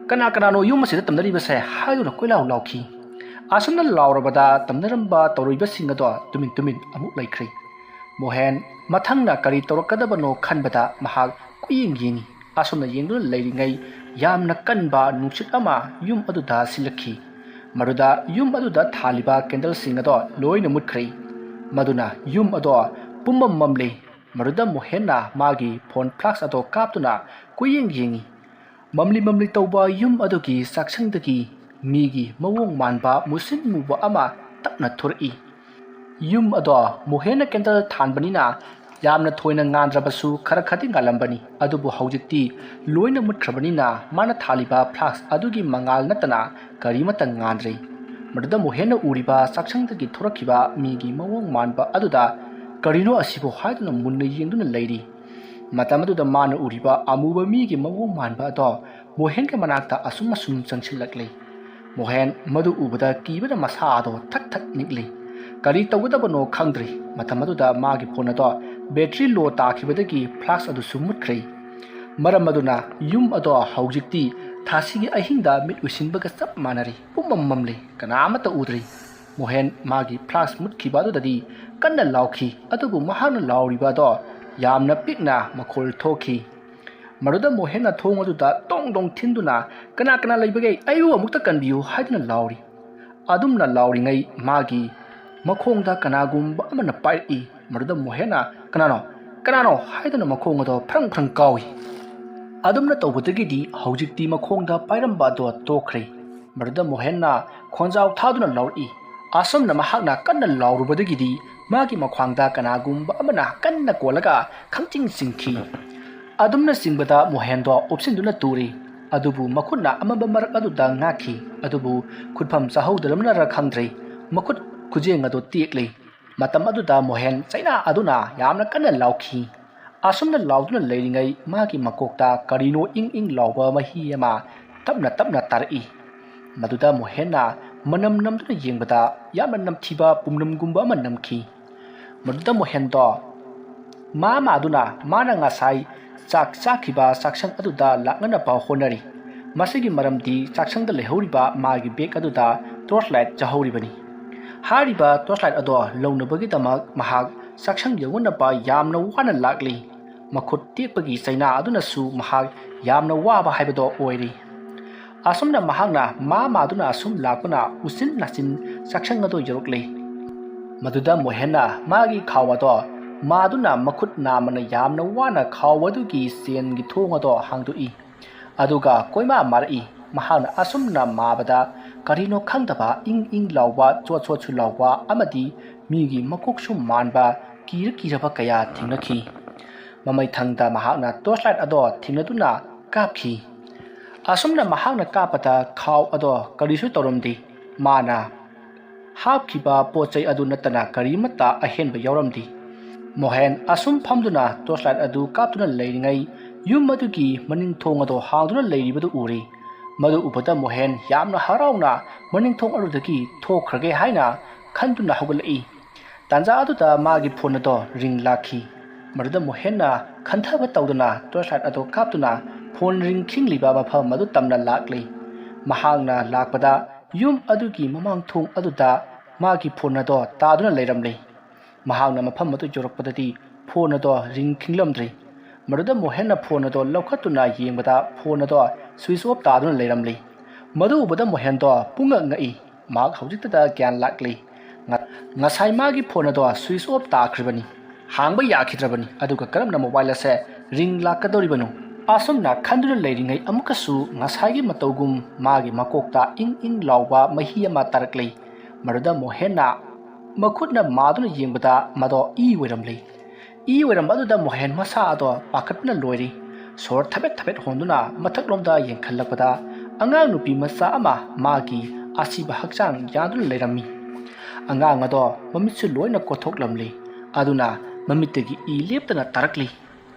ꯀꯅꯥꯅꯣ ꯌꯨꯝ ꯑꯁꯤꯗ ꯇꯝꯅꯔꯤꯕꯁꯦ ꯍꯥꯏꯗꯨꯅ ꯀꯣꯏꯂꯥꯎ ꯂꯥꯎꯈꯤ ꯑꯁꯨꯝꯅ ꯂꯥꯎꯔꯕꯗ ꯇꯝꯅꯔꯝꯕ ꯇꯧꯔꯤꯕꯁꯤꯡ ꯑꯗꯣ ꯇꯨꯃꯤꯟ ꯑꯃꯨꯛ ꯂꯩꯈ꯭ꯔꯦ ꯃꯣꯍꯦꯟ ꯃꯊꯪꯅ ꯀꯔꯤ ꯇꯧꯔꯛꯀꯗꯕꯅꯣ ꯈꯟꯕꯗ ꯃꯍꯥꯛ ꯌꯦꯡꯉꯤ ꯑꯁꯨꯝꯅ ꯌꯦꯡꯗꯨꯅ ꯂꯩꯔꯤꯉꯩ ꯌꯥꯝꯅ ꯀꯟꯕ ꯅꯨꯡꯁꯤꯠ ꯑꯃ ꯌꯨꯝ ꯑꯗꯨꯗ ꯁꯤꯜꯂꯛꯈꯤ ꯃꯗꯨꯗ ꯌꯨꯝ ꯑꯗꯨꯗ ꯊꯥꯜꯂꯤꯕ ꯀꯦꯟꯗꯜꯁꯤꯡ ꯑꯗꯣ ꯂꯣꯏꯅ ꯃꯨꯠꯈ꯭ꯔꯦ ꯃꯗꯨꯅ ꯌꯨꯝ ꯑꯗꯣ ꯄꯨꯝꯃꯝ ꯃꯝꯂꯦ ꯃꯗꯨꯗ ꯃꯣꯍꯦꯟꯅ ꯃꯥꯒꯤ ꯐꯣꯟ ꯐ꯭ꯂꯥꯛꯁ ꯑꯗꯣ ꯀꯥꯞꯇꯨꯅ ꯀꯨꯌꯦꯡ ꯌꯦꯡꯉꯤ ꯃꯝꯂꯤ ꯃꯝꯂꯤ ꯇꯧꯕ ꯌꯨꯝ ꯑꯗꯨꯒꯤ ꯆꯥꯛꯁꯪꯗꯒꯤ ꯃꯤꯒꯤ ꯃꯑꯣꯡ ꯃꯥꯟꯕ ꯃꯨꯁꯤꯟ ꯃꯨꯕ ꯑꯃ ꯇꯞꯅ ꯊꯣꯔꯛꯏ ꯌꯨꯝ ꯑꯗꯣ ꯃꯣꯍꯦꯟꯅ ꯀꯦꯟꯗꯜ ꯊꯥꯟꯕꯅꯤꯅ ꯌꯥꯝꯅ ꯊꯣꯏꯅ ꯉꯥꯟꯗ꯭ꯔꯕꯁꯨ ꯈꯔ ꯈꯔꯗꯤ ꯉꯥꯜꯂꯝꯕꯅꯤ ꯑꯗꯨꯕꯨ ꯍꯧꯖꯤꯛꯇꯤ ꯂꯣꯏꯅ ꯃꯨꯠꯈ꯭ꯔꯕꯅꯤꯅ ꯃꯥꯅ ꯊꯥꯜꯂꯤꯕ ꯐ꯭ꯂꯥꯛꯁ ꯑꯗꯨꯒꯤ ꯃꯉꯥꯜ ꯅꯠꯇꯅ ꯀꯔꯤꯃꯠꯇ ꯉꯥꯟꯗ꯭ꯔꯦ ꯃꯗꯨꯗ ꯃꯣꯍꯦꯟꯅ ꯎꯔꯤꯕ ꯆꯥꯛꯁꯪꯗꯒꯤ ꯊꯣꯔꯛꯈꯤꯕ ꯃꯤꯒꯤ ꯃꯑꯣꯡ ꯃꯥꯟꯕ ꯑꯗꯨꯗ ꯀꯔꯤꯅꯣ ꯑꯁꯤꯕꯨ ꯍꯥꯏꯗꯨꯅ ꯃꯨꯟꯅ ꯌꯦꯡꯗꯨꯅ ꯂꯩꯔꯤ ꯃꯇꯝ ꯑꯗꯨꯗ ꯃꯥꯅ ꯎꯔꯤꯕ ꯑꯃꯨꯕ ꯃꯤꯒꯤ ꯃꯑꯣꯡ ꯃꯥꯟꯕ ꯑꯗꯣ ꯃꯣꯍꯦꯟꯒꯤ ꯃꯅꯥꯛꯇ ꯑꯁꯨꯝ ꯆꯪꯁꯤꯜꯂꯛꯂꯤ ꯃꯣꯍꯦꯟ ꯃꯗꯨ ꯎꯕꯗ ꯀꯤꯕꯅ ꯃꯁꯥ ꯑꯗꯣ ꯊꯛ ꯊꯛ ꯅꯤꯛꯂꯤ ꯀꯔꯤ ꯇꯧꯒꯗꯕꯅꯣ ꯈꯪꯗ꯭ꯔꯤ ꯃꯇꯝ ꯑꯗꯨꯗ ꯃꯥꯒꯤ ꯐꯣꯟ ꯑꯗꯣ ꯕꯦꯇ꯭ꯔꯤ ꯂꯣ ꯇꯥꯈꯤꯕꯗꯒꯤ ꯐ꯭ꯂꯥꯛꯁ ꯑꯗꯨꯁꯨ ꯃꯨꯠꯈ꯭ꯔꯦ ꯃꯔꯝ ꯑꯗꯨꯅ ꯌꯨꯝ ꯑꯗꯣ ꯍꯧꯖꯤꯛꯇꯤ ꯊꯥꯁꯤꯒꯤ ꯑꯍꯤꯡꯗ ꯃꯤꯠ ꯎꯏꯁꯤꯟꯕꯒ ꯆꯞ ꯃꯥꯟꯅꯔꯤ ꯄꯨꯝꯃꯝ ꯃꯝꯂꯤ ꯀꯅꯥꯃꯠꯇ ꯎꯗ꯭ꯔꯤ ꯃꯣꯍꯦꯟ ꯃꯥꯒꯤ ꯐ꯭ꯂꯥꯛꯁ ꯃꯨꯠꯈꯤꯕ ꯑꯗꯨꯗꯗꯤ ꯀꯟꯅ ꯂꯥꯎꯈꯤ ꯑꯗꯨꯕꯨ ꯃꯍꯥꯛꯅ ꯂꯥꯎꯔꯤꯕ ꯑꯗꯣ ꯌꯥꯝꯅ ꯄꯤꯛꯅ ꯃꯈꯣꯜ ꯊꯣꯛꯈꯤ ꯃꯗꯨꯗ ꯃꯣꯍꯦꯟꯅ ꯊꯣꯡ ꯑꯗꯨꯗ ꯗꯣꯡ ꯗꯣꯡ ꯊꯤꯟꯗꯨꯅ ꯀꯅꯥ ꯀꯅꯥ ꯂꯩꯕꯒꯦ ꯑꯩꯕꯨ ꯑꯃꯨꯛꯇ ꯀꯟꯕꯤꯌꯨ ꯍꯥꯏꯗꯨꯅ ꯂꯥꯎꯔꯤ ꯑꯗꯨꯝꯅ ꯂꯥꯎꯔꯤꯉꯩ ꯃꯥꯒꯤ ꯃꯈꯣꯡꯗ ꯀꯅꯥꯒꯨꯝꯕ ꯑꯃꯅ ꯄꯥꯏꯔꯛꯏ ꯃꯗꯨꯗ ꯃꯣꯍꯦꯟꯅ ꯀꯅꯥꯅꯣ ꯍꯥꯏꯗꯨꯅ ꯃꯈꯣꯡ ꯑꯗꯣ ꯐ꯭ꯔꯪ ꯐ꯭ꯔꯪ ꯀꯥꯎꯏ ꯑꯗꯨꯝꯅ ꯇꯧꯕꯗꯒꯤꯗꯤ ꯍꯧꯖꯤꯛꯇꯤ ꯃꯈꯣꯡꯗ ꯄꯥꯏꯔꯝꯕ ꯑꯗꯣ ꯇꯣꯛꯈ꯭ꯔꯦ ꯃꯗꯨꯗ ꯃꯣꯍꯦꯟꯅ ꯈꯣꯟꯖꯥꯎ ꯊꯥꯗꯨꯅ ꯂꯥꯎꯔꯛꯏ ꯑꯁꯨꯝꯅ ꯃꯍꯥꯛꯅ ꯀꯟꯅ ꯂꯥꯎꯔꯨꯕꯗꯒꯤꯗꯤ ꯃꯥꯒꯤ ꯃꯈ꯭ꯋꯥꯡꯗ ꯀꯅꯥꯒꯨꯝꯕ ꯑꯃꯅ ꯀꯟꯅ ꯀꯣꯜꯂꯒ ꯈꯪꯆꯤꯡ ꯆꯤꯡꯈꯤ ꯑꯗꯨꯝꯅ ꯆꯤꯡꯕꯗ ꯃꯣꯍꯦꯟꯗꯣ ꯎꯞꯁꯤꯟꯗꯨꯅ ꯇꯨꯔꯤ ꯑꯗꯨꯕꯨ ꯃꯈꯨꯠꯅ ꯑꯃꯝꯕ ꯃꯔꯛ ꯑꯗꯨꯗ ꯉꯥꯛꯈꯤ ꯑꯗꯨꯕꯨ ꯈꯨꯠꯐꯝ ꯆꯥꯍꯧꯗꯔꯕꯅꯔ ꯈꯪꯗ꯭ꯔꯦ ꯃꯈꯨꯠ ꯈꯨꯖꯦꯡ ꯑꯗꯨ ꯇꯦꯛꯂꯤ ꯃꯇꯝ ꯑꯗꯨꯗ ꯃꯣꯍꯦꯟ ꯆꯩꯅꯥ ꯑꯗꯨꯅ ꯌꯥꯝꯅ ꯀꯟꯅ ꯂꯥꯎꯈꯤ ꯑꯁꯨꯝꯅ ꯂꯥꯎꯗꯨꯅ ꯂꯩꯔꯤꯉꯩ ꯃꯥꯒꯤ ꯃꯀꯣꯛꯇ ꯀꯔꯤꯅꯣ ꯏꯪ ꯏꯪ ꯂꯥꯎꯕ ꯃꯍꯤ ꯑꯃ ꯇꯞꯅ ꯇꯞꯅ ꯇꯥꯔꯛꯏ ꯃꯗꯨꯗ ꯃꯣꯍꯦꯟꯅ ꯃꯅꯝ ꯅꯝꯗꯨꯅ ꯌꯦꯡꯕꯗ ꯌꯥꯝꯅ ꯅꯝꯊꯤꯕ ꯄꯨꯝꯅꯝꯒꯨꯝꯕ ꯑꯃ ꯅꯝꯈꯤ ꯃꯗꯨꯗ ꯃꯣꯍꯦꯟꯗꯣ ꯃꯥꯗꯨꯅ ꯃꯥꯅ ꯉꯁꯥꯏ ꯆꯥꯛ ꯆꯥꯈꯤꯕ ꯆꯥꯛꯁꯪ ꯑꯗꯨꯗ ꯂꯥꯛꯅꯅꯕ ꯍꯣꯠꯅꯔꯤ ꯃꯁꯤꯒꯤ ꯃꯔꯝꯗꯤ ꯆꯥꯛꯁꯪꯗ ꯂꯩꯍꯧꯔꯤꯕ ꯃꯥꯒꯤ ꯕꯦꯒ ꯑꯗꯨꯗ ꯇꯣꯔꯆ ꯂꯥꯏꯠ ꯆꯥꯍꯧꯔꯤꯕꯅꯤ ꯍꯥꯏꯔꯤꯕ ꯇꯣꯔꯆ ꯂꯥꯏꯠ ꯑꯗꯣ ꯂꯧꯅꯕꯒꯤꯗꯃꯛ ꯃꯍꯥꯛ ꯆꯥꯛꯁꯪ ꯌꯧꯅꯅꯕ ꯌꯥꯝꯅ ꯋꯥꯅ ꯂꯥꯛꯂꯤ ꯃꯈꯨꯠ ꯇꯦꯛꯄꯒꯤ ꯆꯩꯅꯥ ꯑꯗꯨꯅꯁꯨ ꯃꯍꯥꯛ ꯌꯥꯝꯅ ꯋꯥꯕ ꯍꯥꯏꯕꯗꯣ ꯑꯣꯏꯔꯤ ꯑꯁꯨꯝꯅ ꯃꯍꯥꯛꯅ ꯃꯥꯗꯨꯅ ꯑꯁꯨꯝ ꯂꯥꯛꯄꯅ ꯎꯆꯤꯟ ꯅꯥꯆꯤꯟ ꯆꯥꯛꯁꯪ ꯑꯗꯨ ꯌꯧꯔꯛꯂꯤ ꯃꯗꯨꯗ ꯃꯣꯍꯦꯟꯅ ꯃꯥꯒꯤ ꯈꯥꯎ ꯑꯗꯣ ꯃꯥꯗꯨꯅ ꯃꯈꯨꯠ ꯅꯥꯝꯃꯅ ꯌꯥꯝꯅ ꯋꯥꯅ ꯈꯥꯎ ꯑꯗꯨꯒꯤ ꯆꯦꯟꯒꯤ ꯊꯣꯡ ꯑꯗꯣ ꯍꯥꯡꯗꯣꯛꯏ ꯑꯗꯨꯒ ꯀꯣꯏꯃꯥ ꯃꯥꯔꯛꯏ ꯃꯍꯥꯛꯅ ꯑꯁꯨꯝꯅ ꯃꯥꯕꯗ ꯀꯔꯤꯅꯣ ꯈꯪꯗꯕ ꯏꯪ ꯏꯪ ꯂꯥꯎꯕ ꯆꯣꯠ ꯆꯣꯠꯁꯨ ꯂꯥꯎꯕ ꯑꯃꯗꯤ ꯃꯤꯒꯤ ꯃꯀꯣꯛꯁꯨ ꯃꯥꯟꯕ ꯀꯤꯔꯕ ꯀꯌా ꯊꯦꯡꯅꯈꯤ ꯃꯃꯩꯊꯪꯗ ꯃꯍꯥꯛꯅ ꯇꯣꯔꯆ ꯂꯥꯏꯠ ꯑꯗꯣ ꯊꯦꯡꯅꯗꯨꯅ ꯀꯥꯞꯈꯤ ꯑꯁꯨꯝꯅ ꯃꯍꯥꯛꯅ ꯀꯥꯞꯄꯗ ꯈꯥꯎ ꯑꯗꯣ ꯀꯔꯤꯁꯨ ꯇꯧꯔꯝꯗꯦ ꯃꯥꯅ ꯍꯥꯞꯈꯤꯕ ꯄꯣꯠ ꯆꯩ ꯑꯗꯨ ꯅꯠꯇꯅ ꯀꯔꯤꯃꯠꯇ ꯑꯍꯦꯟꯕ ꯌꯥꯎꯔꯝꯗꯦ ꯃꯣꯍꯦꯟ ꯑꯁꯨꯝ ꯐꯝꯗꯨꯅ ꯇꯣꯔꯆ ꯂꯥꯏꯠ ꯑꯗꯨ ꯀꯥꯞꯇꯨꯅ ꯂꯩꯔꯤꯉꯩ ꯌꯨꯝ ꯑꯗꯨꯒꯤ ꯃꯅꯤꯡ ꯊꯣꯡ ꯑꯗꯣ ꯍꯥꯡꯗꯨꯅ ꯂꯩꯔꯤꯕꯗꯨ ꯎꯔꯤ ꯃꯗꯨ ꯎꯕꯗ ꯃꯣꯍꯦꯟ ꯌꯥꯝꯅ ꯍꯔꯥꯎꯅ ꯃꯅꯤꯡꯊꯣꯡ ꯑꯗꯨꯗꯒꯤ ꯊꯣꯛꯈ꯭ꯔꯒꯦ ꯍꯥꯏꯅ ꯈꯟꯗꯨꯅ ꯍꯧꯒꯠꯂꯛꯏ ꯇꯥꯟꯖꯥ ꯑꯗꯨꯗ ꯃꯥꯒꯤ ꯐꯣꯟ ꯑꯗꯣ ꯔꯤꯡ ꯂꯥꯛꯈꯤ ꯃꯗꯨꯗ ꯃꯣꯍꯦꯟꯅ ꯈꯟꯊꯕ ꯇꯧꯗꯨꯅ ꯇꯣꯔꯆ ꯂꯥꯏꯠ ꯑꯗꯣ ꯀꯥꯞꯇꯨꯅ ꯐꯣꯟ ꯔꯤꯡ ꯈꯤꯡꯂꯤꯕ ꯃꯐꯝ ꯑꯗꯨ ꯇꯝꯅ ꯂꯥꯛꯂꯤ ꯃꯍꯥꯛꯅ ꯂꯥꯛꯄꯗ ꯌꯨꯝ ꯑꯗꯨꯒꯤ ꯃꯃꯥꯡ ꯊꯣꯡ ꯑꯗꯨꯗ ꯃꯥꯒꯤ ꯐꯣꯟ ꯑꯗꯣ ꯇꯥꯗꯨꯅ ꯂꯩꯔꯝꯂꯤ ꯃꯍꯥꯛꯅ ꯃꯐꯝ ꯑꯗꯨ ꯌꯧꯔꯛꯄꯗꯗꯤ ꯐꯣꯟ ꯑꯗꯣ ꯔꯤꯡ ꯈꯤꯡꯂꯝꯗ꯭ꯔꯤ ꯃꯗꯨꯗ ꯃꯣꯍꯦꯟꯅ ꯐꯣꯟ ꯑꯗꯣ ꯂꯧꯈꯠꯇꯨꯅ ꯌꯦꯡꯕꯗ ꯐꯣꯟ ꯑꯗꯣ ꯁ꯭ꯋꯤꯆ ꯑꯣꯐ ꯇꯥꯗꯨꯅ ꯂꯩꯔꯝꯂꯤ ꯃꯗꯨ ꯎꯕꯗ ꯃꯣꯍꯦꯟꯗꯣ ꯄꯨꯡꯉꯛ ꯉꯛꯏ ꯃꯍꯥꯛ ꯍꯧꯖꯤꯛꯇꯗ ꯒ꯭ꯌꯥꯟ ꯂꯥꯛꯂꯤ ꯉꯁꯥꯏ ꯃꯥꯒꯤ ꯐꯣꯟ ꯑꯗꯣ ꯁ꯭ꯋꯤꯆ ꯑꯣꯐ ꯇꯥꯈ꯭ꯔꯤꯕꯅꯤ ꯍꯥꯡꯕ ꯌꯥꯈꯤꯗ꯭ꯔꯕꯅꯤ ꯑꯗꯨꯒ ꯀꯔꯝꯅ ꯃꯣꯕꯥꯏꯜ ꯑꯁꯦ ꯔꯤꯡ ꯂꯥꯛꯀꯗꯧꯔꯤꯕꯅꯣ ꯑꯁꯨꯝꯅ ꯈꯟꯗꯨꯅ ꯂꯩꯔꯤꯉꯩ ꯑꯃꯨꯛꯀꯁꯨ ꯉꯁꯥꯏꯒꯤ ꯃꯇꯧꯒꯨꯝ ꯃꯥꯒꯤ ꯃꯀꯣꯛꯇ ꯏꯪ ꯏꯪ लाउबा मही अमा तारकलै मरुदा मोहेनना मखुटना मादुना येंबदा मदो ई ओइरमलै ई ओइरम अदुदा मोहेन मसा अदो पाखटना लोइरी सोर थबेट थबेट होंदुना मथकलोमदा येंखल्लकदा अंगांग नुपी मसा अमा मागी आसीबा हक्चांग यादुना लेरमी अंगांग अदो ममितसु लोइना कोथोकलमलै अदुना ममितगी ई लेपतना तारकलै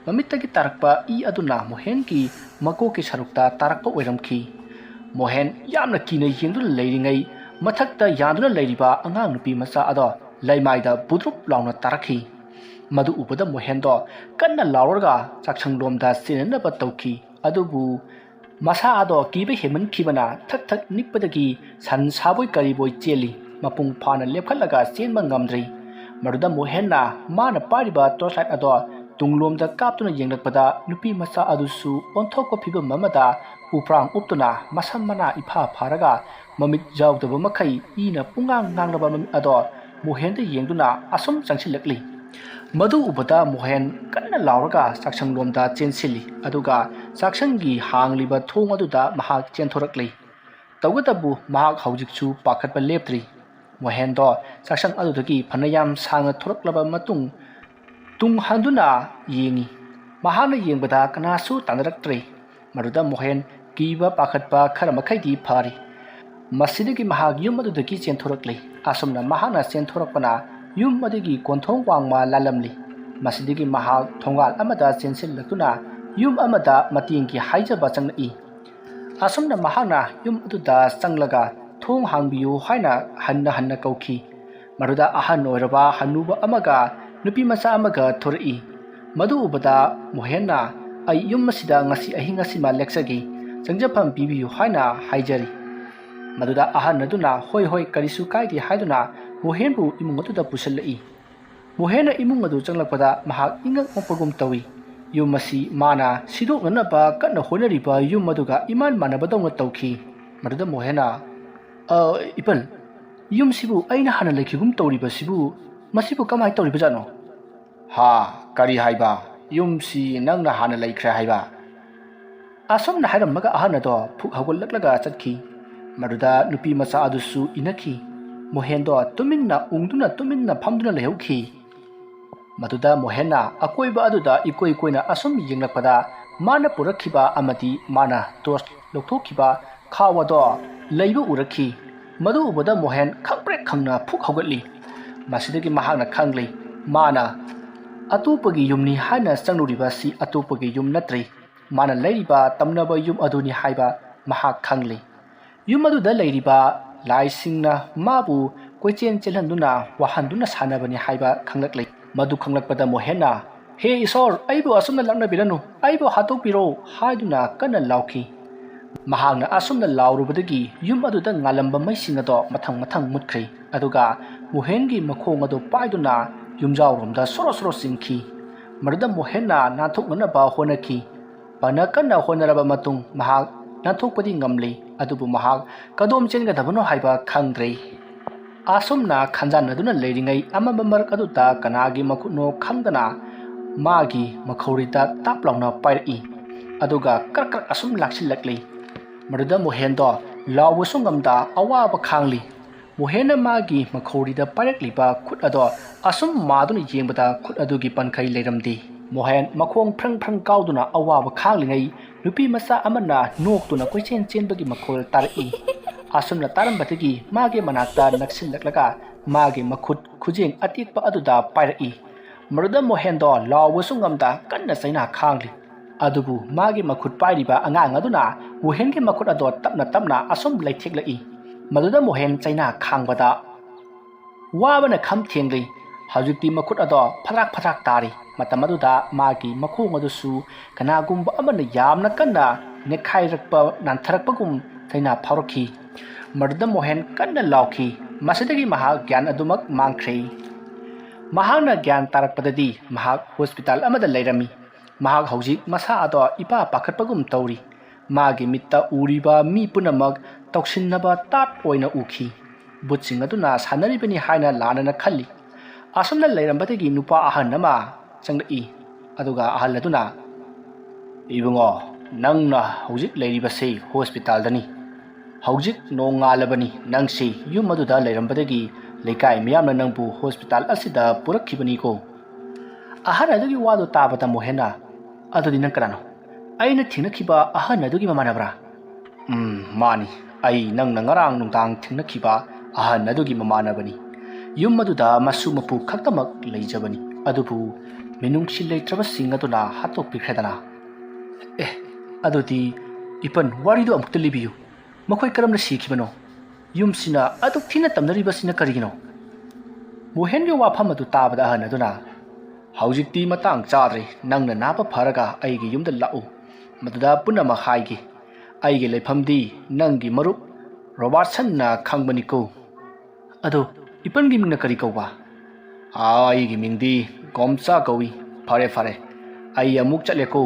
ममितगी तारकपा ई अदुना मोहेन की मको की सरुकता तारकपा ओइरमखी मोहेन यामना कीना येंदुना लेरिङै मथक्ता यादुना लेरिबा अंगांग नुपी मसा अदो लैमाइदा बुद्रुप लाउना तारखी मधु उपदा मोहेनदो कन्ना लाउरगा चाक्संगलोमदा सेननबा तौखी अदुबु मसा अदो कीबे हेमनखिबना थक थक निकपदगी सन साबोय करिबोय चेली मपुंग फाना लेपखलगा चेनबा ngamdri मरुदा मोहेनना माना पारिबा टॉर्चलाइट अदो ꯇꯨꯡꯂꯣꯝꯗ ꯀꯥꯞꯇꯨꯅ ꯌꯦꯡꯂꯛꯄꯗ ꯅꯨꯄꯤ ꯃꯆꯥ ꯑꯗꯨꯁꯨ ꯑꯣꯟꯊꯣꯛꯄ ꯐꯤꯕꯝ ꯑꯃꯗ ꯎꯄ꯭ꯔꯥꯡ ꯎꯞꯇꯨꯅ ꯃꯁꯝ ꯃꯅꯥ ꯏꯐꯥ ꯐꯥꯔꯒ ꯃꯃꯤꯠ ꯌꯥꯎꯗꯕ ꯃꯈꯩ ꯏꯅ ꯄꯨꯡꯉꯥꯡ ꯉꯥꯡꯂꯕ ꯃꯃꯤꯠ ꯑꯗꯣ ꯃꯣꯍꯦꯟꯗ ꯌꯦꯡꯗꯨꯅ ꯑꯁꯨꯝ ꯆꯪꯁꯤꯜꯂꯛꯂꯤ꯫ ꯃꯗꯨ ꯎꯕꯗ ꯃꯣꯍꯦꯟ ꯀꯟꯅ ꯂꯥꯎꯔꯒ ꯆꯥꯛꯁꯪꯂꯣꯝꯗ ꯆꯦꯟꯁꯤꯜꯂꯤ ꯑꯗꯨꯒ ꯆꯥꯛꯁꯪꯒꯤ ꯍꯥꯡꯂꯤꯕ ꯊꯣꯡ ꯑꯗꯨꯗ ꯃꯍꯥꯛ ꯆꯦꯟꯊꯣꯔꯛꯂꯤ꯫ ꯇꯧꯕꯇꯕꯨ ꯃꯍꯥꯛ ꯍꯧꯖꯤꯛꯁꯨ ꯄꯥꯈꯠꯄ ꯂꯦꯞꯇ꯭ꯔꯤ꯫ ꯃꯣꯍꯦꯟꯗꯣ ꯆꯥꯛꯁꯪ ꯑꯗꯨꯗꯒꯤ ꯐꯅꯌꯥꯝ ꯁꯥꯡꯅ ꯊꯣꯔꯛꯂꯕ ꯃꯇꯨꯡ ꯇꯨꯡ ꯍꯟꯗꯨꯅ ꯌꯦꯡꯉꯤ꯫ ꯃꯍꯥꯛꯅ ꯌꯦꯡꯕꯗ ꯀꯅꯥꯁꯨ ꯇꯥꯟꯅꯔꯛꯇ꯭ꯔꯦ꯫ ꯃꯗꯨꯗ ꯃꯣꯍꯦꯟ ꯀꯤꯕ ꯄꯥꯈꯠꯄ ꯈꯔ ꯃꯈꯩꯗꯤ ꯐꯔꯤ꯫ ꯃꯁꯤꯗꯒꯤ ꯃꯍꯥꯛ ꯌꯨꯝ ꯑꯗꯨꯗꯒꯤ ꯆꯦꯟꯊꯣꯔꯛꯂꯤ꯫ ꯑꯁꯨꯝꯅ ꯃꯍꯥꯛꯅ ꯆꯦꯟꯊꯣꯔꯛꯄꯅ ꯌꯨꯝ ꯑꯗꯨꯒꯤ ꯀꯣꯟꯊꯣꯡ ꯋꯥꯡꯃ ꯂꯥꯜꯂꯝꯂꯤ꯫ ꯃꯁꯤꯗꯒꯤ ꯃꯍꯥꯛ ꯊꯣꯡꯒꯥꯜ ꯑꯃꯗ ꯆꯦꯟꯁꯤꯜꯂꯛꯇꯨꯅ ꯌꯨꯝ ꯑꯃꯗ ꯃꯇꯦꯡꯒꯤ ꯍꯥꯏꯖꯕ ꯆꯪꯂꯛꯏ꯫ ꯑꯁꯨꯝꯅ ꯃꯍꯥꯛꯅ ꯌꯨꯝ ꯑꯗꯨꯗ ꯆꯪꯂꯒ ꯊꯣꯡ ꯍꯥꯡꯕꯤꯌꯨ ꯍꯥꯏꯅ ꯍꯟꯅ ꯍꯟꯅ ꯀꯧꯈꯤ꯫ ꯃꯗꯨꯗ ꯑꯍꯟ ꯑꯣꯏꯔꯕ ꯍꯅꯨꯕ ꯑꯃꯒ ꯅꯨꯄꯤ ꯃꯆꯥ ꯑꯃꯒ ꯊꯣꯔꯛꯏ꯫ ꯃꯗꯨ ꯎꯕꯗ ꯃꯣꯍꯦꯟꯅ ꯑꯩ ꯌꯨꯝ ꯑꯁꯤꯗ ꯉꯁꯤ ꯑꯍꯤꯡ ꯑꯁꯤꯃ ꯂꯦꯛꯆꯒꯦ, ꯆꯪꯖꯐꯝ ꯄꯤꯕꯤꯌꯨ ꯍꯥꯏꯅ ꯍꯥꯏꯖꯔꯤ꯫ ꯃꯗꯨꯗ ꯑꯍꯟ ꯑꯗꯨꯅ ꯍꯣꯏ ꯍꯣꯏ ꯀꯔꯤꯁꯨ ꯀꯥꯏꯗꯦ ꯍꯥꯏꯗꯨꯅ ꯃꯣꯍꯦꯟꯕꯨ ꯏꯃꯨꯡ ꯑꯗꯨꯗ ꯄꯨꯁꯤꯜꯂꯛꯏ꯫ ꯃꯣꯍꯦꯟꯅ ꯏꯃꯨꯡ ꯑꯗꯨ ꯆꯪꯂꯛꯄꯗ ꯃꯍꯥꯛ ꯏꯉꯛ ꯉꯛꯄꯒꯨꯝ ꯇꯧꯏ꯫ ꯌꯨꯝ ꯑꯁꯤ ꯃꯥꯅ ꯁꯤꯗꯣꯛꯅꯅꯕ ꯀꯟꯅ ꯍꯣꯠꯅꯔꯤꯕ ꯌꯨꯝ ꯑꯗꯨꯒ ꯏꯃꯥꯟ ꯃꯥꯟꯅꯕꯗꯧꯅ ꯇꯧꯈꯤ꯫ ꯃꯗꯨꯗ ꯃꯣꯍꯦꯟꯅ ꯏꯄꯟ, ꯌꯨꯝꯁꯤꯕꯨ ꯑꯩꯅ ꯍꯥꯟꯅ ꯂꯩꯈꯤꯒꯨꯝ ꯇꯧꯔꯤꯕꯁꯤꯕꯨ ꯃꯁꯤꯕꯨ ꯀꯃꯥꯏꯅ ꯇꯧꯔꯤꯕꯖꯥꯠꯅꯣ? ꯍꯥ, ꯀꯔꯤ ꯍꯥꯏꯕ? ꯌꯨꯝꯁꯤ ꯅꯪꯅ ꯍꯥꯟꯅ ꯂꯩꯈ꯭ꯔꯦ ꯍꯥꯏꯕ? ꯑꯁꯨꯝꯅ ꯍꯥꯏꯔꯝꯃꯒ ꯑꯍꯟ ꯑꯗꯣ ꯐꯨꯛ ꯍꯧꯒꯠꯂꯛꯂꯒ ꯆꯠꯈꯤ꯫ ꯃꯗꯨꯗ ꯅꯨꯄꯤ ꯃꯆꯥ ꯑꯗꯨꯁꯨ ꯏꯅꯈꯤ꯫ ꯃꯣꯍꯦꯟꯗꯣ ꯇꯨꯃꯤꯟꯅ ꯎꯪꯗꯨꯅ ꯇꯨꯃꯤꯟꯅ ꯐꯝꯗꯨꯅ ꯂꯩꯍꯧꯈꯤ꯫ ꯃꯗꯨꯗ ꯃꯣꯍꯦꯟꯅ ꯑꯀꯣꯏꯕ ꯑꯗꯨꯗ ꯏꯀꯣꯏ ꯀꯣꯏꯅ ꯑꯁꯨꯝ ꯌꯦꯡꯂꯛꯄꯗ ꯃꯥꯅ ꯄꯨꯔꯛꯈꯤꯕ ꯑꯃꯗꯤ ꯃꯥꯅ ꯇꯣꯔꯆ ꯂꯧꯊꯣꯛꯈꯤꯕ ꯈꯥꯎ ꯑꯗꯣ ꯂꯩꯕ ꯎꯔꯛꯈꯤ꯫ ꯃꯗꯨ ꯎꯕꯗ ꯃꯣꯍꯦꯟ ꯈꯪꯄ꯭ꯔꯦꯛ ꯈꯪꯅ ꯐꯨꯛ ꯍꯧꯒꯠꯂꯤ꯫ ꯃꯁꯤꯗꯒꯤ ꯃꯍꯥꯛꯅ ꯈꯪꯂꯤ ꯃꯥꯅ ꯑꯇꯣꯞꯄꯒꯤ ꯌꯨꯝꯅꯤ ꯍꯥꯏꯅ ꯆꯪꯂꯨꯔꯤꯕꯁꯤ ꯑꯇꯣꯞꯄꯒꯤ ꯌꯨꯝ ꯅꯠꯇ꯭ꯔꯤ, ꯃꯥꯅ ꯂꯩꯔꯤꯕ ꯇꯝꯅꯕ ꯌꯨꯝ ꯑꯗꯨꯅꯤ ꯍꯥꯏꯕ ꯃꯍꯥꯛ ꯈꯪꯂꯤ꯫ ꯌꯨꯝ ꯑꯗꯨꯗ ꯂꯩꯔꯤꯕ ꯂꯥꯏꯁꯤꯡꯅ ꯃꯥꯕꯨ ꯀꯣꯏꯆꯦꯟ ꯆꯦꯜꯍꯟꯗꯨꯅ ꯋꯥꯍꯟꯗꯨꯅ ꯁꯥꯟꯅꯕꯅꯤ ꯍꯥꯏꯕ ꯈꯪꯂꯛꯂꯤ꯫ ꯃꯗꯨ ꯈꯪꯂꯛꯄꯗ ꯃꯣꯍꯦꯟꯅ ꯍꯦ ꯏꯁꯣꯔ, ꯑꯩꯕꯨ ꯑꯁꯨꯝꯅ ꯂꯥꯛꯅꯕꯤꯔꯅꯨ, ꯑꯩꯕꯨ ꯍꯥꯠꯇꯣꯛꯄꯤꯔꯣ ꯍꯥꯏꯗꯨꯅ ꯀꯟꯅ ꯂꯥꯎꯈꯤ꯫ ꯃꯍꯥꯛꯅ ꯑꯁꯨꯝꯅ लाउरुबदगी yum अदुदा ngalamba maising ado mathang mathang mutkhri aduga mohengi makhong ado paiduna yumjawromda soro soro singkhi maruda mohenna nathoknana ba honaki bana kanna honaraba matung mahak nathokpadi ngamli adubu mahak kadom chenga dabano haiba khangdrei asumna khanjanaduna leiringai amamba marak aduta kanagi makutno khangdana magi makhorita taplauna pairi aduga karkar asum laksilakli maruda mohendo lawusu ngamda awaba khangli mohena magi makhorida parakliba khut ado asum maduna yengbada khut adugi pankhai leiramdi mohen makhong phrang phrang kauduna awaba khanglingai nupi masa amana noktuna koichen chenbagi makhol tarai asumna tarambadagi magi manakta naksillaklaga magi makhut khujeng atikpa aduda pairai maruda mohendo lawusu ngamda kanna saina khangli adubu magi makhut pairiba angang aduna mohengi makhut ado tapna tapna asum laitheklai maduda mohen chaina khangbada wabana kham thengli hajukti makhut ado pharak tari matamaduda magi makhong adusu kanagumba amana yamna kanna nekhairakpa nantharakpagum chaina phaurakhi maduda mohen kanna laukhi masidagi maha gyan adumak mangkhrei mahana gyan tarakpadadi mahak hospital amada leirami mahak hojik masa ado ipa pakhatpagum tauri magi mitta uriba mi punamak tauksinnaba tat oina ukhi butching aduna sanaribani haina lanana khalli asumna leirambadagi nupa ahan nama changlai aduga ahal aduna ibungo nangna hojik leiribase hospital dani hojik nongalabani nangsi yum aduda leirambadagi lekai miyamna nangbu hospital asida purakhibani ko ahana adugi wadu tabata mohena adudi nang karano aina thingnakiba ahana adugi mamanabra mani ai nang ngarang nungtang thingnakiba ahana adugi mamanabani yum aduda masu mapu khaktamak leijabani adubu minungsi leitraba sing aduna hatok pikredana adudi ipan warido amukta libiyu makoi karamna sikhibano yumsina aduk thina tamnariba sina karigino mohenyo wafam adu tabada ahana aduna hawjikti matang chadre nangna napa pharaga aigi yumda lau maduda punama haigi aigi leifamdi nangi marup robertson na khangbani ko ado ipangi mingna kari kawba aigi mingdi gomcha kawi fare ꯑꯩ ꯑꯃꯨꯛ ꯆꯠꯂꯦꯀꯣ